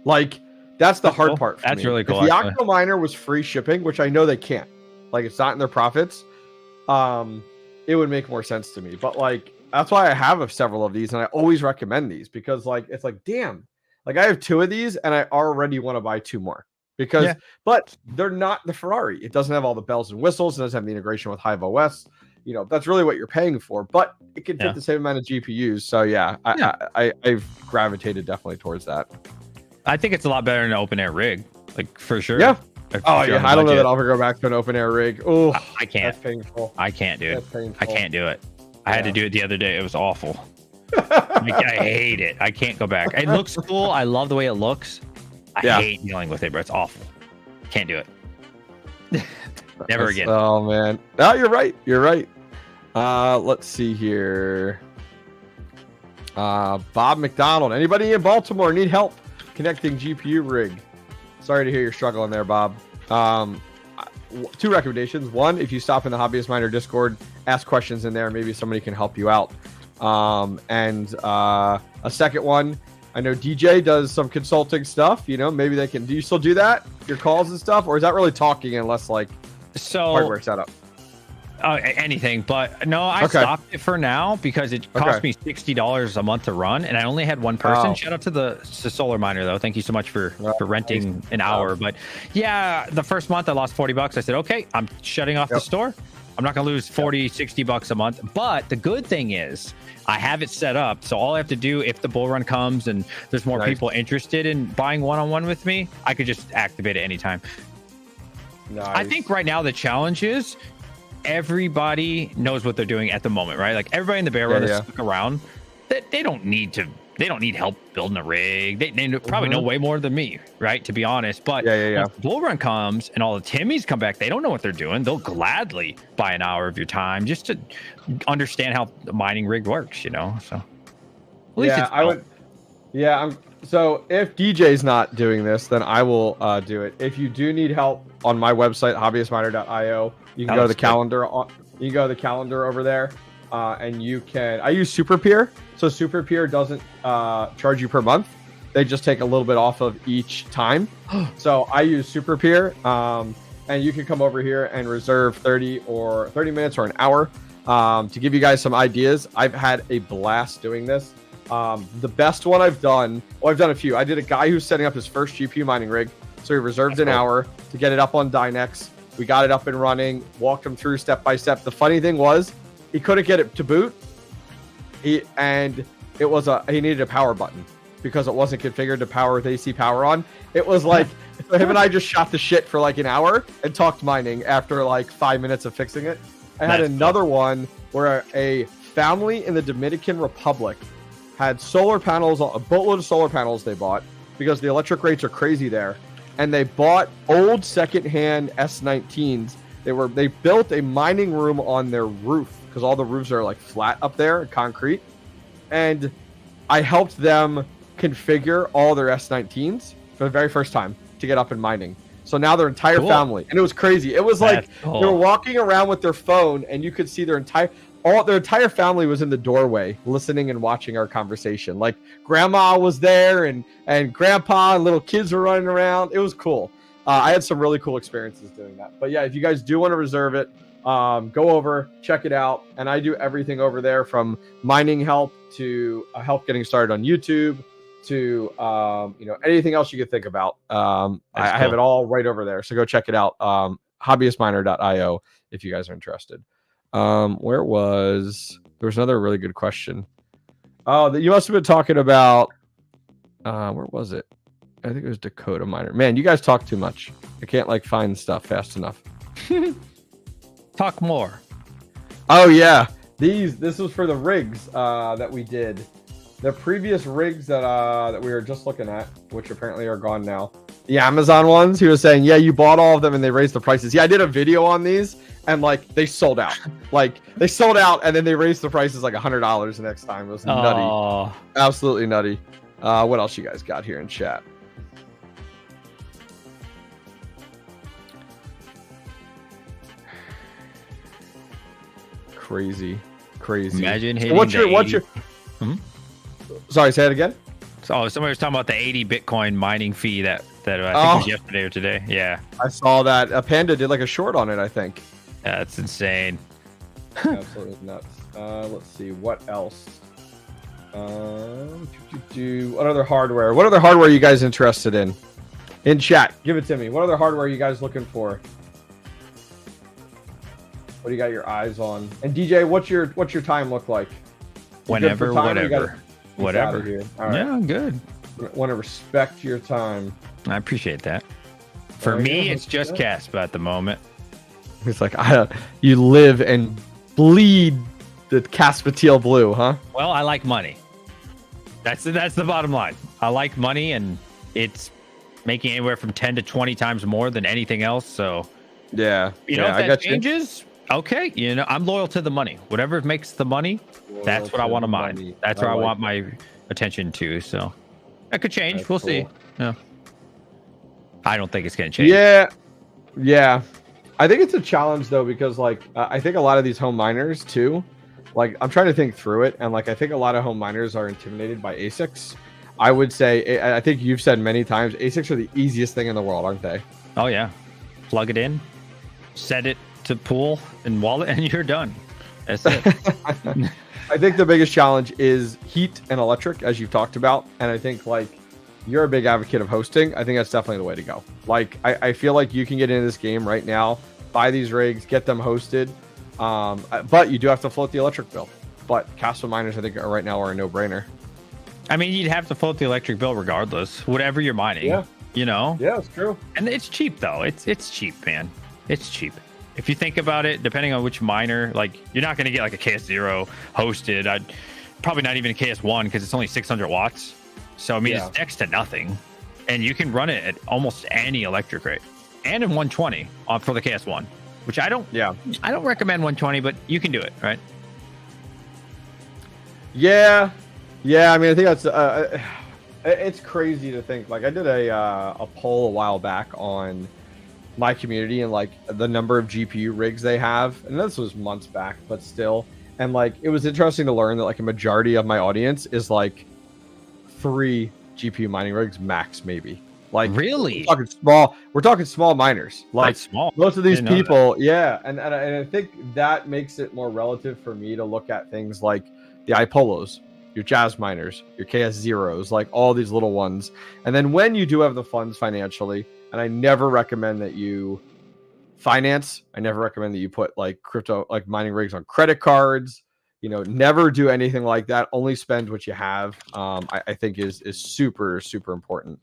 Like, that's the hard part for me. That's really cool. If the 𝐸𝐸𝐷𝐷𝐷𝐷 was free shipping, which I know they can't, like it's not in their profits, it would make more sense to me. But like, that's why I have several of these, and I always recommend these because like it's like, damn, like I have 2 of these and I already want to buy 2 more because but they're not the Ferrari. It doesn't have all the bells and whistles. It doesn't have the integration with Hive OS. You know, that's really what you're paying for, but it can fit the same amount of GPUs. So I've gravitated definitely towards that. I think it's a lot better than an open air rig, like for sure. Yeah. I don't know that I'll ever go back to an open air rig. Oh, I can't. That's painful. I can't do it. That's painful. I can't do it. I had to do it the other day. It was awful. I hate it. I can't go back. It looks cool. I love the way it looks. I hate dealing with it, but it's awful. Can't do it. Never again. Oh man. No, you're right. You're right. Let's see here. Bob McDonald. Anybody in Baltimore need help connecting GPU rig? Sorry to hear you're struggling there, Bob. 2 recommendations. One, if you stop in the Hobbyistminer Discord, ask questions in there. Maybe somebody can help you out. And a second one, I know DJ does some consulting stuff. You know, maybe they can. Do you still do that? Your calls and stuff, or is that really talking and less like hardware setup? Anything, but no, I stopped it for now because it cost me $60 a month to run, and I only had one person. Shout out to the solar miner though. Thank you so much for renting an hour. But yeah, the first month I lost $40. I said, okay, I'm shutting off the store. I'm not gonna lose 40, 60 bucks a month. But the good thing is I have it set up, so all I have to do if the bull run comes and there's more people interested in buying one-on-one with me, I could just activate it anytime. I think right now the challenge is everybody knows what they're doing at the moment, right? Like everybody in the bear run is stuck around. They don't need help building a rig. They probably know way more than me, right? To be honest. But if the bull run comes and all the Timmies come back, they don't know what they're doing. They'll gladly buy an hour of your time just to understand how the mining rig works, you know? So at least I would. Yeah. So if DJ's not doing this, then I will do it. If you do need help on my website, hobbyistminer.io, you can go to the calendar. You can go to the calendar over there, and you can. I use SuperPeer, so SuperPeer doesn't charge you per month. They just take a little bit off of each time. So I use SuperPeer, and you can come over here and reserve 30 minutes or an hour to give you guys some ideas. I've had a blast doing this. The best one I've done. Well, I've done a few. I did a guy who's setting up his first GPU mining rig, so he reserved an hour to get it up on Dynex. We got it up and running, walked him through step by step. The funny thing was, he couldn't get it to boot. He needed a power button because it wasn't configured to power with AC power on. It was like him and I just shot the shit for like an hour and talked mining after like 5 minutes of fixing it. I had another one where a family in the Dominican Republic had solar panels, a boatload of solar panels they bought because the electric rates are crazy there. And they bought old secondhand S19s. They built a mining room on their roof because all the roofs are like flat up there, concrete. And I helped them configure all their S19s for the very first time to get up and mining. So now their entire family, and it was crazy. It was like they were walking around with their phone, and you could see their entire family was in the doorway listening and watching our conversation. Like grandma was there and grandpa and little kids were running around. It was cool. I had some really cool experiences doing that. But yeah, if you guys do want to reserve it, go over, check it out. And I do everything over there from mining help to help getting started on YouTube to anything else you could think about. I have it all right over there. So go check it out. Hobbyistminer.io if you guys are interested. There was another really good question. Oh, that you must have been talking about. Where was it? I think it was Dakota Miner. Man, you guys talk too much. I can't like find stuff fast enough. Talk more. Oh yeah, this was for the rigs that we did. The previous rigs that we were just looking at, which apparently are gone now. The Amazon ones. He was saying, yeah, you bought all of them and they raised the prices. Yeah, I did a video on these. And like they sold out, and then they raised the prices like $100 the next time. It was nutty, absolutely nutty. What else you guys got here in chat? Crazy. Imagine hitting what's your? Sorry, say it again. So somebody was talking about the 80 Bitcoin mining fee that I think was yesterday or today. Yeah, I saw that. Panda did like a short on it, I think. Yeah, that's insane. Absolutely nuts. Let's see what else. What other hardware? What other hardware are you guys interested in? In chat, give it to me. What other hardware are you guys looking for? What do you got your eyes on? And DJ, what's your time look like? Whenever, whatever. Here. All right. Yeah, I'm good. Want to respect your time. I appreciate that. For me, it's just Caspa at the moment. It's like you live and bleed the Caspa teal blue, huh? Well, I like money. That's the bottom line. I like money, and it's making anywhere from 10 to 20 times more than anything else. So yeah, if that changes, okay. I'm loyal to the money. Whatever makes the money, that's what I want to mine. That's where I want my attention to. So that could change. We'll see. Yeah. I don't think it's gonna change. Yeah. I think it's a challenge though, because like I think a lot of these home miners too, like I'm trying to think through it, and like I think a lot of home miners are intimidated by ASICs. I would say, I think you've said many times, ASICs are the easiest thing in the world, aren't they? Oh yeah, plug it in, set it, to pool and wallet, and you're done. That's it. I think the biggest challenge is heat and electric, as you've talked about. And I think like you're a big advocate of hosting. I think that's definitely the way to go. Like I feel like you can get into this game right now, buy these rigs, get them hosted. But you do have to float the electric bill. But Caspa miners, I think, right now are a no-brainer. I mean, you'd have to float the electric bill regardless, whatever you're mining. Yeah. You know? Yeah, it's true. And it's cheap though. It's cheap, man. It's cheap. If you think about it, depending on which miner, like you're not going to get like a KS0 hosted. I'd probably not even a KS1 because it's only 600 watts. So I mean, it's next to nothing, and you can run it at almost any electric rate, and in 120 for the KS1, which I don't recommend 120, but you can do it, right? Yeah. I mean, I think that's it's crazy to think. Like I did a poll a while back on my community and like the number of GPU rigs they have, and this was months back, but still, and like it was interesting to learn that like a majority of my audience is like 3 GPU mining rigs max, maybe. Like really we're talking small miners, like small. Most of these people. And I think that makes it more relative for me to look at things like the Ipollos, your Jazz miners, your KS0s, like all these little ones. And then when you do have the funds financially, and I never recommend that you finance, I never recommend that you put like crypto, like mining rigs on credit cards, you know, never do anything like that. Only spend what you have. I think is super, super important,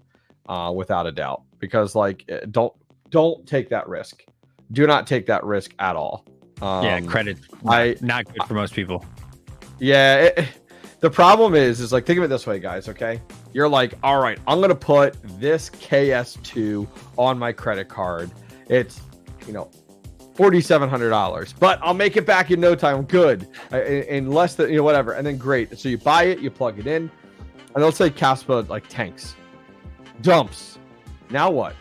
without a doubt, because like, don't take that risk. Do not take that risk at all. Credit, not good for most people. Yeah. The problem is like, think of it this way, guys. Okay. You're like, all right, I'm going to put this KS2 on my credit card. It's, you know, $4,700, but I'll make it back in no time. Good. In less than, you know, whatever. And then great. So you buy it, you plug it in, and let's say Caspa like tanks, dumps. Now what?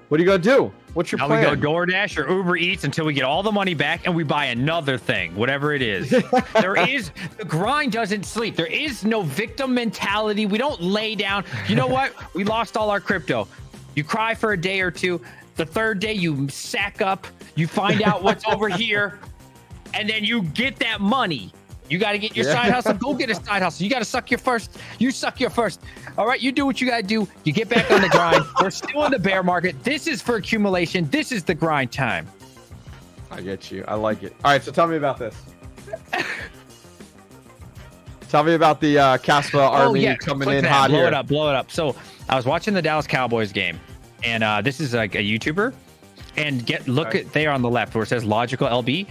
What are you going to do? What's your plan? We go DoorDash or Uber Eats until we get all the money back and we buy another thing, whatever it is. The grind doesn't sleep. There is no victim mentality. We don't lay down. You know what? We lost all our crypto. You cry for a day or two. The third day you sack up, you find out what's over here, and then you get that money. You got to get your side hustle. Go get a side hustle. You got to suck your first. You suck your first. All right. You do what you got to do. You get back on the grind. We're still in the bear market. This is for accumulation. This is the grind time. I get you. I like it. All right. So tell me about this. Tell me about the Caspa army coming in hot here. Blow it up. So I was watching the Dallas Cowboys game, and this is like a YouTuber, and look at there on the left where it says Logical LB.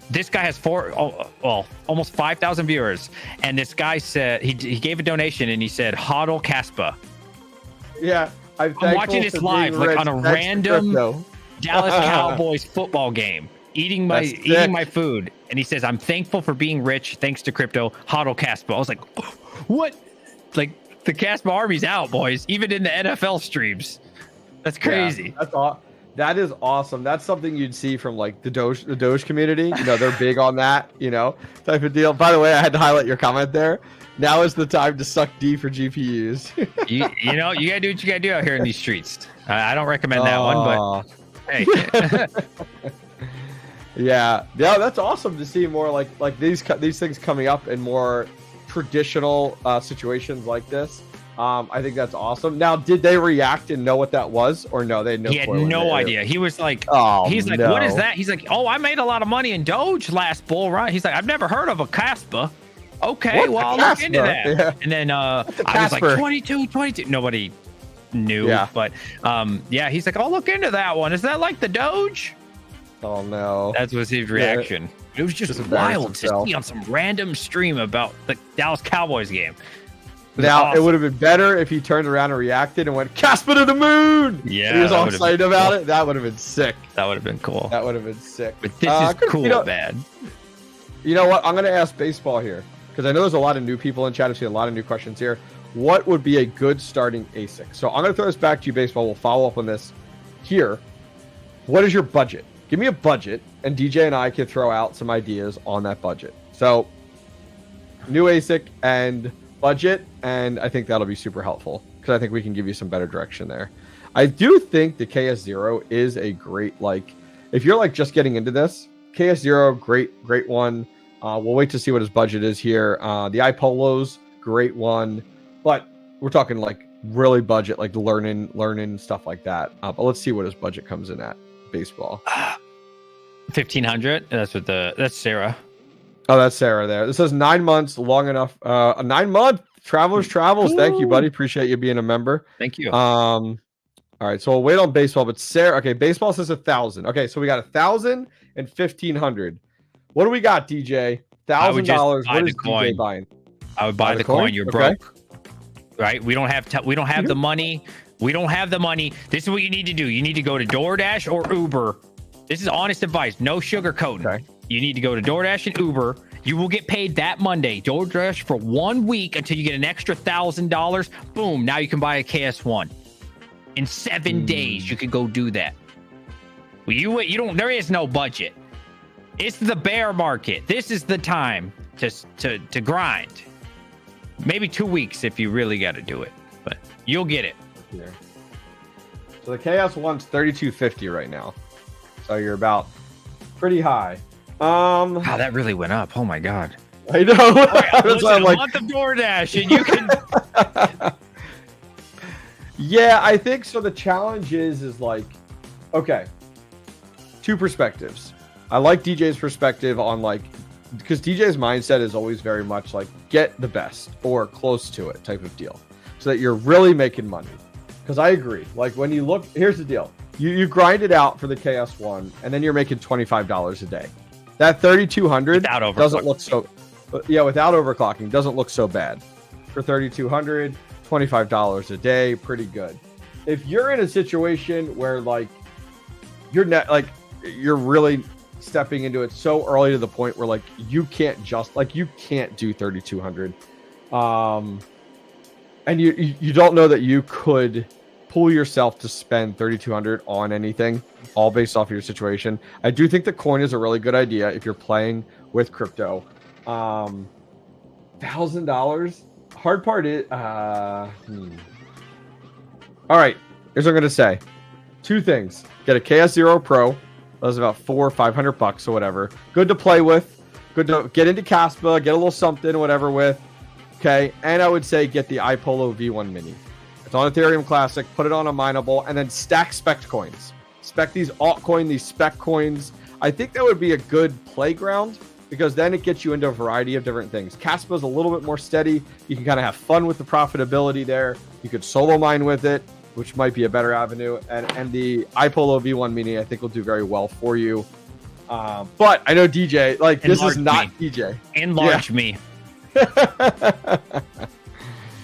This guy has almost 5,000 viewers, and this guy said he gave a donation and he said hodl Caspa. Yeah, I'm watching this live like on a random Dallas Cowboys football game, eating my food, and he says, "I'm thankful for being rich thanks to crypto. Hodl Caspa." I was like, "What?" Like the Caspa army's out, boys, even in the NFL streams. That's crazy. Yeah, that is awesome. That's something you'd see from like the Doge community. You know, they're big on that, you know, type of deal. By the way, I had to highlight your comment there. Now is the time to suck D for GPUs. you know, you gotta do what you gotta do out here in these streets. I don't recommend that one, but hey. yeah, that's awesome to see more like these things coming up in more traditional situations like this. I think that's awesome. Now, did they react and know what that was, or no? They had no. He had no idea. He was like, "What is that?" He's like, "Oh, I made a lot of money in Doge last bull run." He's like, "I've never heard of a Caspa." Okay, well, I'll look into that. Yeah. And then I was like, 22. Nobody knew, but he's like, "I'll look into that one. Is that like the Doge?" Oh no, that was his reaction. Yeah. It was just wild to see on some random stream about the Dallas Cowboys game. Now, It would have been better if he turned around and reacted and went, Caspa to the moon! Yeah. And he was all excited about it. That would have been sick. That would have been cool. That would have been sick. But this is cool, man. You know what? I'm going to ask Baseball here, because I know there's a lot of new people in chat. I've seen a lot of new questions here. What would be a good starting ASIC? So I'm going to throw this back to you, Baseball. We'll follow up on this here. What is your budget? Give me a budget, and DJ and I can throw out some ideas on that budget. So, new ASIC and budget, and I think that'll be super helpful because I think we can give you some better direction there. I do think the KS0 is a great, like, if you're like just getting into this, KS0, great one. We'll wait to see what his budget is here. The ipollo's great one, but we're talking like really budget, like learning stuff like that. But let's see what his budget comes in at. Baseball. 1,500. That's Sarah. Oh, that's Sarah there. This says 9 months, long enough. A 9 month Travelers Travels. Ooh. Thank you, buddy. Appreciate you being a member. Thank you. All right, so we'll wait on baseball, but Sarah, okay, baseball says 1,000. Okay, so we got 1,000 and 1,500. What do we got, DJ? $1,000. What is DJ buying? I would buy the coin. You're broke, right? We don't have the money. We don't have the money. This is what you need to do. You need to go to DoorDash or Uber. This is honest advice. No sugarcoating. Okay. You need to go to DoorDash and Uber. You will get paid that Monday. DoorDash for 1 week until you get an extra $1,000. Boom. Now you can buy a KS1. In 7 days, you can go do that. Well, you don't. There is no budget. It's the bear market. This is the time to grind. Maybe 2 weeks if you really got to do it, but you'll get it. Here. So the KS1's 3250 right now. So you're about pretty high. Wow, that really went up. Oh my god. I know. Right, listen, a month of DoorDash and you can. Yeah, I think so. The challenge is like, okay, two perspectives. I like DJ's perspective on like, because DJ's mindset is always very much like get the best or close to it type of deal, so that you're really making money. Because I agree. Like when you look, here's the deal. You grind it out for the KS1 and then you're making $25 a day. That 3,200 doesn't look so, yeah, without overclocking, doesn't look so bad. For 3,200, $25 a day, pretty good. If you're in a situation where like you're really stepping into it so early to the point where like you can't do 3,200, and you don't know that you could pull yourself to spend 3,200 on anything, all based off of your situation. I do think the coin is a really good idea if you're playing with crypto. $1,000. Hard part is, all right, here's what I'm gonna say. Two things: get a KS0 Pro. That's about $400 or $500 or whatever. Good to play with. Good to get into Caspa, get a little something, whatever with. Okay, and I would say get the ipollo V1 Mini. It's on Ethereum Classic. Put it on a mineable, and then stack spec coins. Spec these altcoin, these spec coins. I think that would be a good playground, because then it gets you into a variety of different things. Kaspa is a little bit more steady. You can kind of have fun with the profitability there. You could solo mine with it, which might be a better avenue. And the ipollo V1 Mini, I think, will do very well for you. But I know DJ, like, this is not DJ. Enlarge me.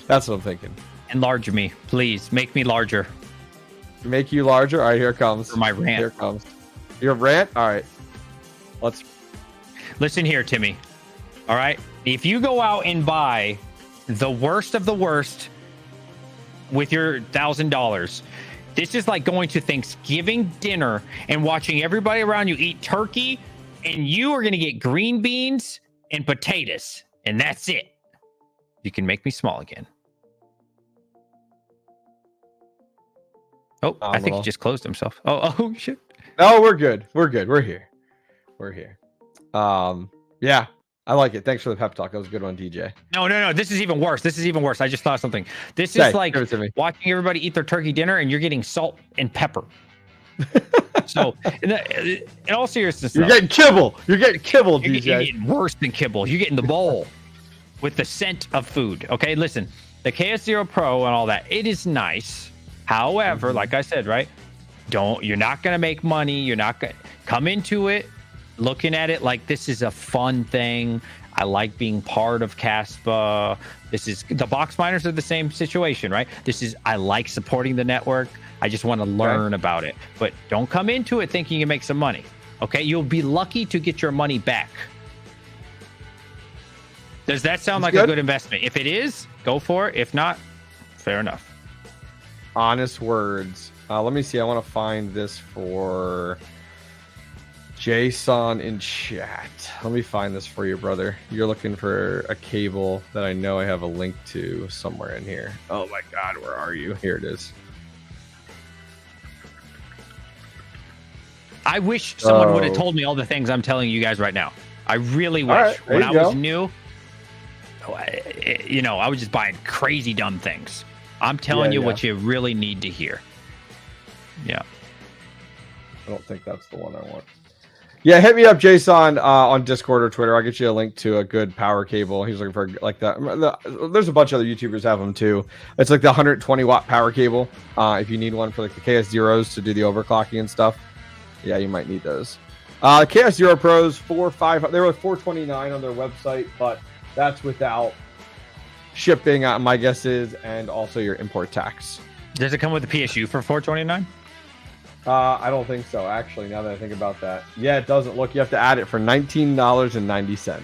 That's what I'm thinking. Enlarge me, please. Make me larger. Make you larger? All right, here it comes. For my rant. Here it comes. Your rant? All right. Let's... Listen here, Timmy. All right? If you go out and buy the worst of the worst with your $1,000, this is like going to Thanksgiving dinner and watching everybody around you eat turkey, and you are going to get green beans and potatoes, and that's it. You can make me small again. Oh, I think he just closed himself. Oh, shit. No, we're good. We're good. We're here. Yeah, I like it. Thanks for the pep talk. That was a good one, DJ. No. This is even worse. I just thought of something. This is like watching everybody eat their turkey dinner and you're getting salt and pepper. So, in all seriousness, you're getting kibble. You're getting kibble, DJ. You're getting worse than kibble. You're getting the bowl with the scent of food. Okay, listen, the KS0 Pro and all that, it is nice. However, like I said, right? You're not going to make money. You're not going to come into it looking at it like this is a fun thing. I like being part of Caspa. The box miners are the same situation, right? I like supporting the network. I just want to learn about it. But don't come into it thinking you make some money. Okay? You'll be lucky to get your money back. Does that sound like a good investment? If it is, go for it. If not, fair enough. Honest words. Let me see. I want to find this for Jason in chat. Let me find this for you, brother. You're looking for a cable that I know I have a link to somewhere in here. Oh my God, where are you? Here it is. I wish someone would have told me all the things I'm telling you guys right now. I really wish. Right, when I was new, you know, I was just buying crazy dumb things. I'm telling you what you really need to hear. Yeah. I don't think that's the one I want. Yeah, hit me up, Jason, on Discord or Twitter. I'll get you a link to a good power cable. He's looking for like that. There's a bunch of other YouTubers have them too. It's like the 120 watt power cable. If you need one for like the KS0s to do the overclocking and stuff, yeah, you might need those. KS0 Pros 4.5. They were 429 on their website, but that's without shipping. My guess is, and also your import tax. Does it come with the PSU for 429? I don't think so, actually, now that I think about that. Yeah, it doesn't. Look, you have to add it for $19.90.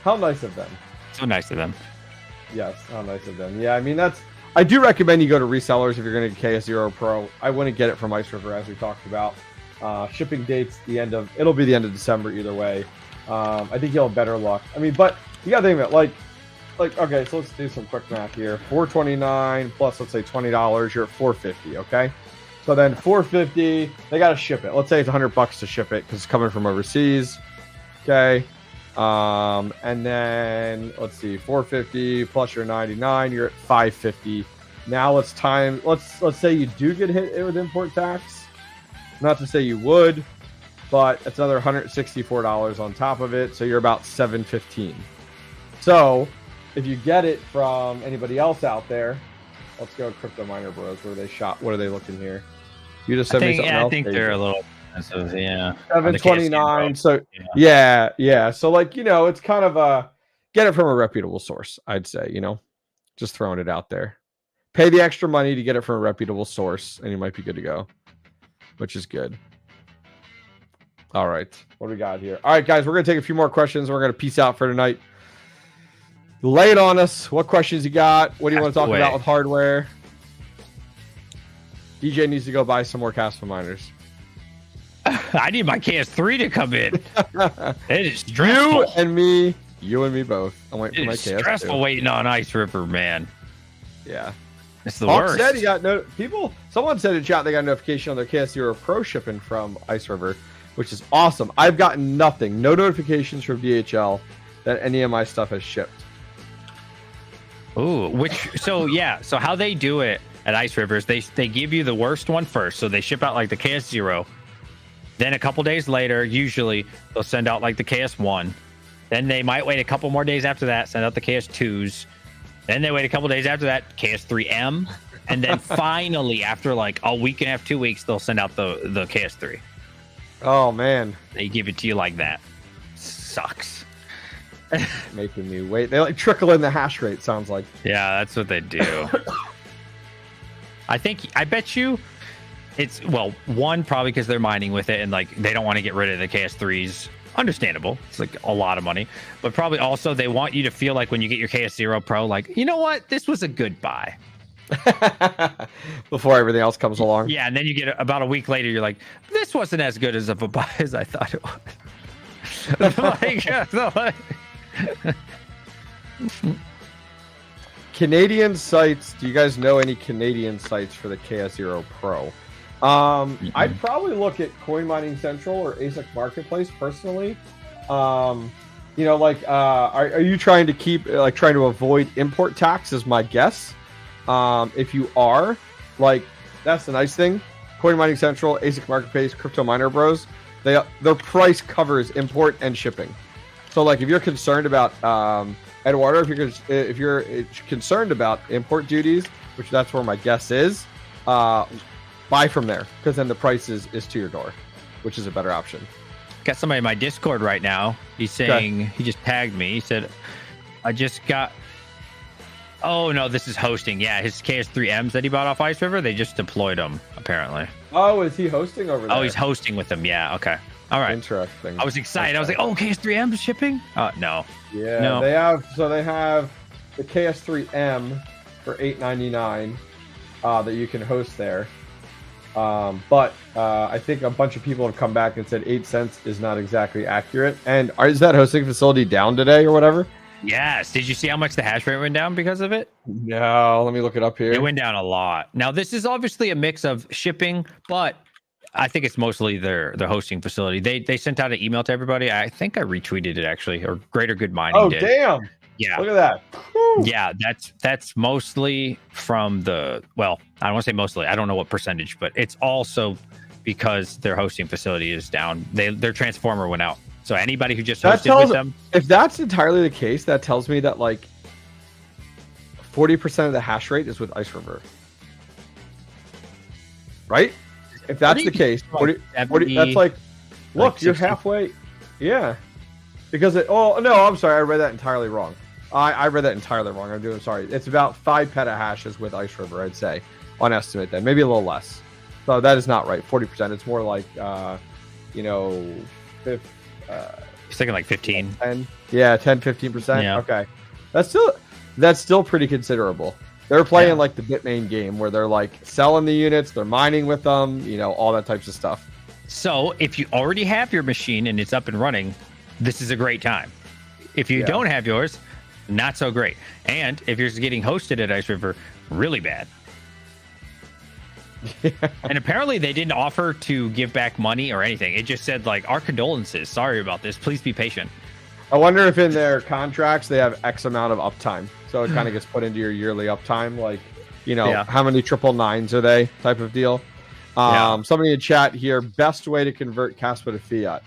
How nice of them. So nice of them. Yes, how nice of them. Yeah, I mean, I do recommend you go to resellers if you're going to get KS0 Pro. I wouldn't get it from Ice River, as we talked about. Shipping dates, it'll be the end of December either way. I think you'll have better luck. I mean, but you got to think about it, like, okay, so let's do some quick math here. $429 plus, let's say $20, you're at $450, okay? So then $450, they got to ship it. Let's say it's $100 to ship it because it's coming from overseas. Okay. And then let's see, $450 plus your $99, you're at $550. Now let's say you do get hit with import tax. Not to say you would, but it's another $164 on top of it. So you're about $715. So if you get it from anybody else out there, let's go Crypto Miner Bros. Where they shop. What are they looking here? You just sent me something else. I think they're a little expensive. Yeah. 729. So yeah. So like, you know, it's kind of get it from a reputable source, I'd say, you know, just throwing it out there. Pay the extra money to get it from a reputable source, and you might be good to go, which is good. All right. What do we got here? All right, guys, we're going to take a few more questions. We're going to peace out for tonight. Lay it on us. What questions you got? What do you want to talk about with hardware? DJ needs to go buy some more Caspa miners. I need my KS3 to come in. It is stressful. You and me both. I'm waiting for my KS2. Stressful waiting on Ice River, man. Yeah. It's the worst. Said he got someone said in chat they got a notification on their KS0 Pro shipping from Ice River, which is awesome. I've gotten nothing. No notifications from DHL that any of my stuff has shipped. Ooh, so how they do it at Ice Rivers, they give you the worst one first. So they ship out like the KS0. Then a couple days later, usually they'll send out like the KS1. Then they might wait a couple more days after that, send out the KS2s. Then they wait a couple days after that, KS3M. And then finally, after like a week and a half, 2 weeks, they'll send out the KS3. Oh, man. They give it to you like that. Sucks. Making me wait. They like trickle in the hash rate, sounds like. Yeah, that's what they do. I bet you it's, well, one, probably because they're mining with it and like they don't want to get rid of the KS3s. Understandable. It's like a lot of money. But probably also they want you to feel like when you get your KS0 Pro, like, you know what? This was a good buy. Before everything else comes along. Yeah, and then you get about a week later, you're like, this wasn't as good as of a buy as I thought it was. Canadian sites. Do you guys know any Canadian sites for the KS0 Pro? I'd probably look at Coin Mining Central or ASIC Marketplace personally. You know, like, are you trying to avoid import tax? Is my guess. If you are, like, that's the nice thing. Coin Mining Central, ASIC Marketplace, Crypto Miner Bros. Their price covers import and shipping. So, like, if you're concerned about Eduardo, if you're concerned about import duties, which that's where my guess is, buy from there, because then the price is to your door, which is a better option. Got somebody in my Discord right now. He's saying, He just tagged me. He said, I just got, oh no, this is hosting. Yeah, his KS3Ms that he bought off Ice River, they just deployed them, apparently. Oh, is he hosting over there? Oh, he's hosting with them. Yeah, okay. All right. Interesting. I was excited. I was like, oh, KS3M shipping? No. Yeah, no. They have the KS3M for $8.99 that you can host there. But I think a bunch of people have come back and said 8 cents is not exactly accurate. And is that hosting facility down today or whatever? Yes. Did you see how much the hash rate went down because of it? No, let me look it up here. It went down a lot. Now, this is obviously a mix of shipping, but I think it's mostly their hosting facility. They sent out an email to everybody. I think I retweeted it actually, or Greater Good Mining did. Damn. Yeah. Look at that. Whew. Yeah, that's mostly from the, well, I don't want to say mostly. I don't know what percentage, but it's also because their hosting facility is down. Their transformer went out. So anybody who just hosted with them. If that's entirely the case, that tells me that like 40% of the hash rate is with Ice River. Right? If that's the case, 40, that's like, look, like you're halfway. Yeah. Because oh, no, I'm sorry. I read that entirely wrong. I read that entirely wrong. I'm doing sorry. It's about 5 petahashes with Ice River, I'd say, on estimate then. Maybe a little less. So that is not right. 40%. It's more like, you know, He's thinking like 15. 10. Yeah, 10, 15%. Yeah. Okay. That's still pretty considerable. They're playing like the Bitmain game where they're like selling the units, they're mining with them, you know, all that types of stuff. So if you already have your machine and it's up and running, this is a great time. If you don't have yours, not so great. And if you're getting hosted at Ice River, really bad. And apparently they didn't offer to give back money or anything. It just said like, our condolences. Sorry about this. Please be patient. I wonder if in their contracts they have X amount of uptime. So it kind of gets put into your yearly uptime. Like, you know, how many 999s are they type of deal? Somebody in chat here, best way to convert Kaspa to fiat.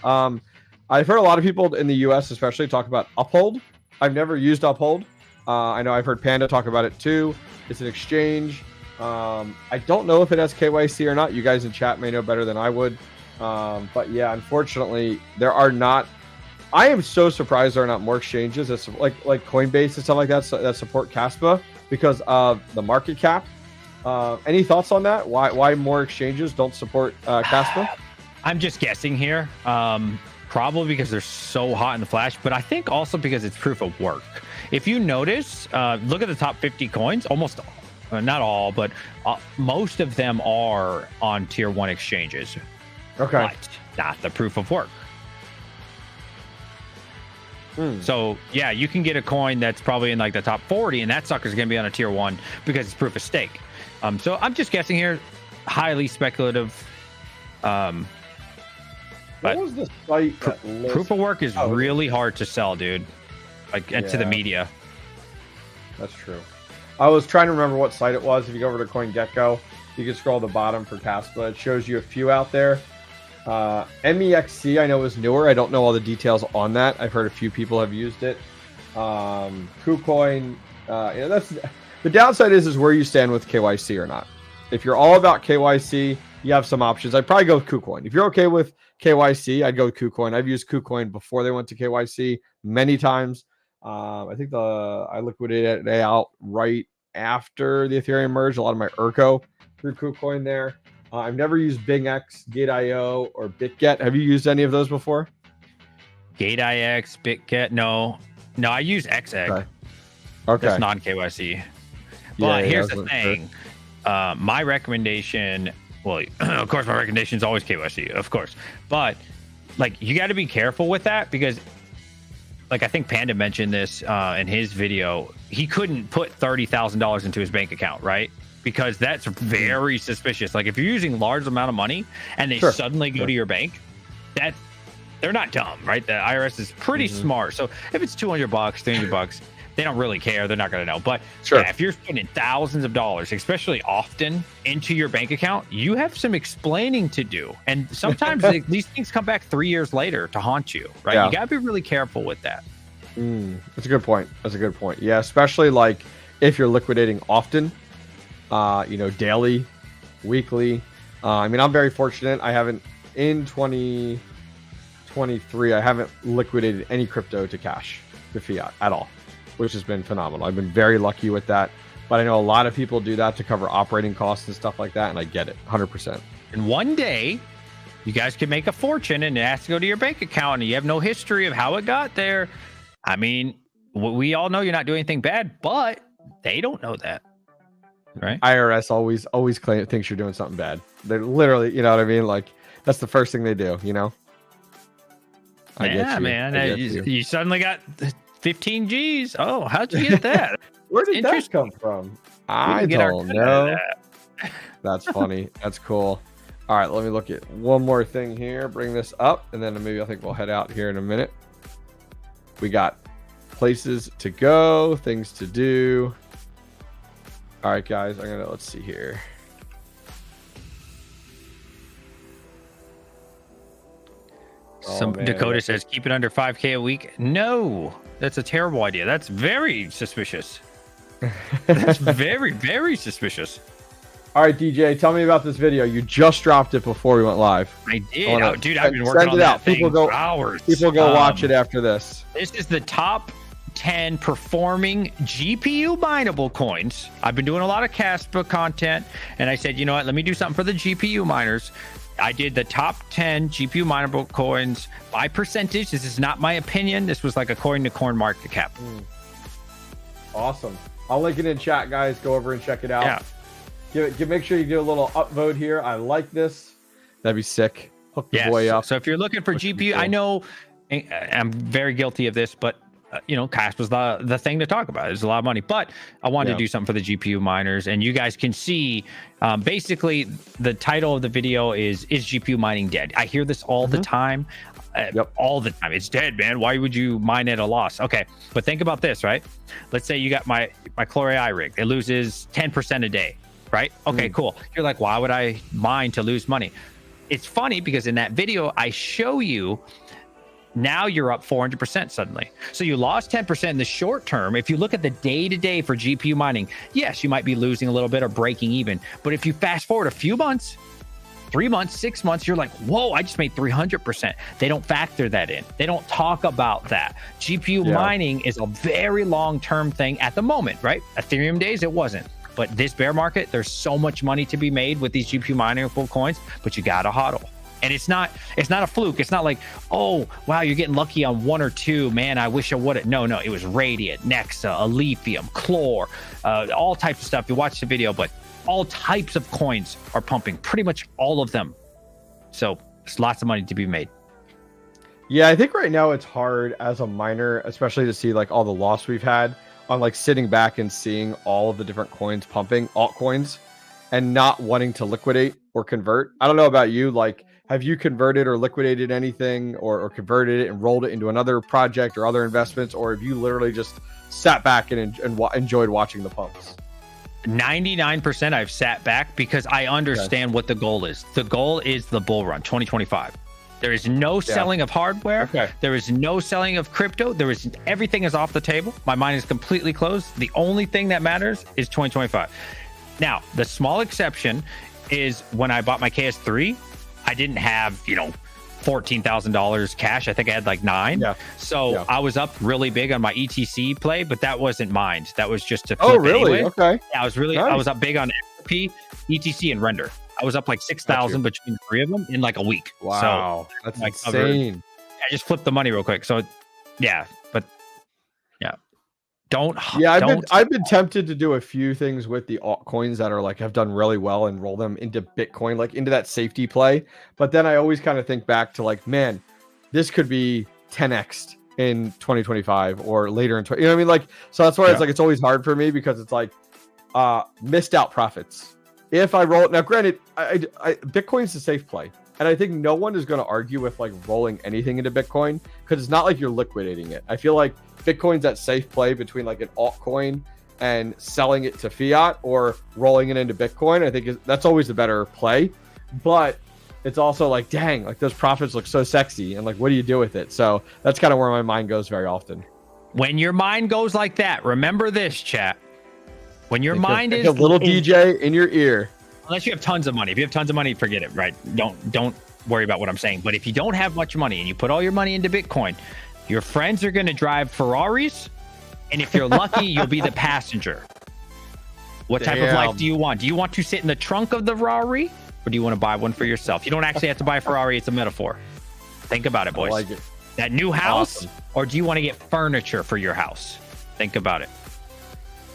I've heard a lot of people in the US especially talk about Uphold. I've never used Uphold. I know I've heard Panda talk about it too. It's an exchange. I don't know if it has KYC or not. You guys in chat may know better than I would. But yeah, unfortunately, there are not. I am so surprised there are not more exchanges that's like Coinbase and stuff like that that support Kaspa because of the market cap. Any thoughts on that? Why more exchanges don't support Kaspa? I'm just guessing here. Probably because they're so hot in the flash, but I think also because it's proof of work. If you notice, look at the top 50 coins, almost not all, but most of them are on tier 1 exchanges. Okay. But not the proof of work. So yeah, you can get a coin that's probably in like the top 40 and that sucker's going to be on a tier 1 because it's proof of stake. So I'm just guessing here, highly speculative. What was the site that proof of work is really hard to sell, dude. Like to the media. That's true. I was trying to remember what site it was. If you go over to CoinGecko, you can scroll to the bottom for Kaspa. It shows you a few out there. MEXC I know is newer. I don't know all the details on that. I've heard a few people have used it. KuCoin, that's the downside is where you stand with KYC or not. If you're all about KYC, you have some options. I'd probably go with KuCoin. If you're okay with KYC, I'd go with KuCoin. I've used KuCoin before they went to KYC many times. I think I liquidated it out right after the Ethereum merge. A lot of my ERCO through KuCoin there. I've never used BingX, Gate.io, or BitGet. Have you used any of those before? Gate.ix, BitGet, no, I use XEgg. Okay. That's non-KYC. But here's the thing. My recommendation, well, of course, my recommendation is always KYC, of course. But like, you got to be careful with that because, like, I think Panda mentioned this in his video. He couldn't put $30,000 into his bank account, right? Because that's very suspicious. Like if you're using large amount of money and they suddenly go to your bank, they're not dumb, right? The IRS is pretty smart. So if it's $200, $300, they don't really care. They're not going to know. But yeah, if you're spending thousands of dollars, especially often into your bank account, you have some explaining to do. And sometimes these things come back 3 years later to haunt you, right? You got to be really careful with that. That's a good point. That's a good point. Yeah, especially like if you're liquidating often. Daily, weekly. I mean, I'm very fortunate. I haven't, in 2023, I haven't liquidated any crypto to cash, to fiat at all, which has been phenomenal. I've been very lucky with that. But I know a lot of people do that to cover operating costs and stuff like that. And I get it 100%. And one day, you guys could make a fortune and it has to go to your bank account and you have no history of how it got there. I mean, we all know you're not doing anything bad, but they don't know that. Right. IRS always thinks you're doing something bad. They're literally, you know what I mean? Like that's the first thing they do, you know? Yeah, man. You suddenly got 15 G's. Oh, how'd you get that? Where did that come from? I don't know. That's funny. That's cool. All right, let me look at one more thing here. Bring this up, and then maybe I think we'll head out here in a minute. We got places to go, things to do. All right, guys, let's see here. Dakota says keep it under 5K a week. No, that's a terrible idea. That's very suspicious. That's very, very suspicious. All right, DJ, tell me about this video. You just dropped it before we went live. I did. Dude, I've been working on that thing for hours. People go watch it after this. This is the top 10 performing GPU mineable coins. I've been doing a lot of Caspa content, and I said, you know what? Let me do something for the GPU miners. I did the top 10 GPU mineable coins by percentage. This is not my opinion. This was like according to coin market cap. Awesome. I'll link it in chat, guys. Go over and check it out. Yeah. Make sure you do a little upvote here. I like this. That'd be sick. Hook the boy up. So if you're looking for GPU, I know I'm very guilty of this, but you know, Caspa's the thing to talk about. There's a lot of money, but I wanted to do something for the GPU miners, and you guys can see basically the title of the video is GPU mining dead? I hear this all the time. All the time. It's dead, man. Why would you mine at a loss? Okay, but think about this, right? Let's say you got my Core AI rig. It loses 10% a day, right? Okay, cool. You're like, why would I mine to lose money? It's funny because in that video, I show you now you're up 400% suddenly. So you lost 10% in the short term. If you look at the day-to-day for GPU mining, yes, you might be losing a little bit or breaking even. But if you fast forward a few months, 3 months, 6 months, you're like, whoa, I just made 300%. They don't factor that in. They don't talk about that. GPU mining is a very long-term thing at the moment, right? Ethereum days, it wasn't. But this bear market, there's so much money to be made with these GPU mineable coins, but you gotta hodl. And it's not a fluke. It's not like, oh, wow, you're getting lucky on one or two. Man, I wish I would have. No, it was Radiant, Nexa, Aletheum, Chlor, all types of stuff. You watch the video, but all types of coins are pumping, pretty much all of them. So there's lots of money to be made. Yeah, I think right now it's hard as a miner, especially to see like all the loss we've had on like sitting back and seeing all of the different coins pumping, altcoins, and not wanting to liquidate or convert. I don't know about you, like, have you converted or liquidated anything or converted it and rolled it into another project or other investments? Or have you literally just sat back and enjoyed watching the pumps? 99% I've sat back because I understand what the goal is. The goal is the bull run 2025. There is no selling of hardware. There is no selling of crypto. Everything is off the table. My mind is completely closed. The only thing that matters is 2025. Now, the small exception is when I bought my KS3, I didn't have, $14,000 cash. I think I had like 9. So I was up really big on my ETC play, but that wasn't mined. That was just to flip anyway. Okay. Yeah, I was up big on XRP, ETC, and Render. I was up like 6,000 between the 3 of them in like a week. Wow, so that's insane. I just flipped the money real quick. So I've been tempted to do a few things with the altcoins that are like have done really well and roll them into Bitcoin, like into that safety play. But then I always kind of think back to like, man, this could be 10x in 2025 or later in 20. You know what I mean? Like, so that's why it's like it's always hard for me because it's like missed out profits. If I roll it now, granted, Bitcoin's a safe play. And I think no one is going to argue with like rolling anything into Bitcoin because it's not like you're liquidating it. I feel like Bitcoin's that safe play between like an altcoin and selling it to fiat or rolling it into Bitcoin. I think that's always the better play. But it's also like, dang, like those profits look so sexy. And like, what do you do with it? So that's kind of where my mind goes very often. When your mind goes like that, remember this, chat. When your mind is a little DJ in your ear. Unless you have tons of money. If you have tons of money, forget it, right? Don't worry about what I'm saying. But if you don't have much money and you put all your money into Bitcoin, your friends are going to drive Ferraris. And if you're lucky, you'll be the passenger. What type of life do you want? Do you want to sit in the trunk of the Ferrari or do you want to buy one for yourself? You don't actually have to buy a Ferrari. It's a metaphor. Think about it, boys. I like it. That new house, or do you want to get furniture for your house? Think about it.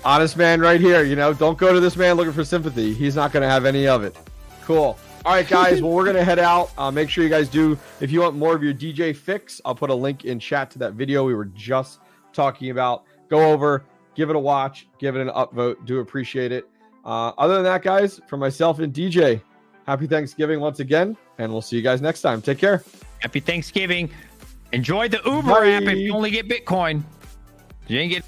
Honest man right here, don't go to this man looking for sympathy. He's not going to have any of it. Cool. All right, guys. Well, we're going to head out. Make sure you guys do. If you want more of your DJ fix, I'll put a link in chat to that video we were just talking about. Go over, give it a watch, give it an upvote. Do appreciate it. Other than that, guys, for myself and DJ, happy Thanksgiving once again, and we'll see you guys next time. Take care. Happy Thanksgiving. Enjoy the Uber Bye. app if you only get Bitcoin. You ain't get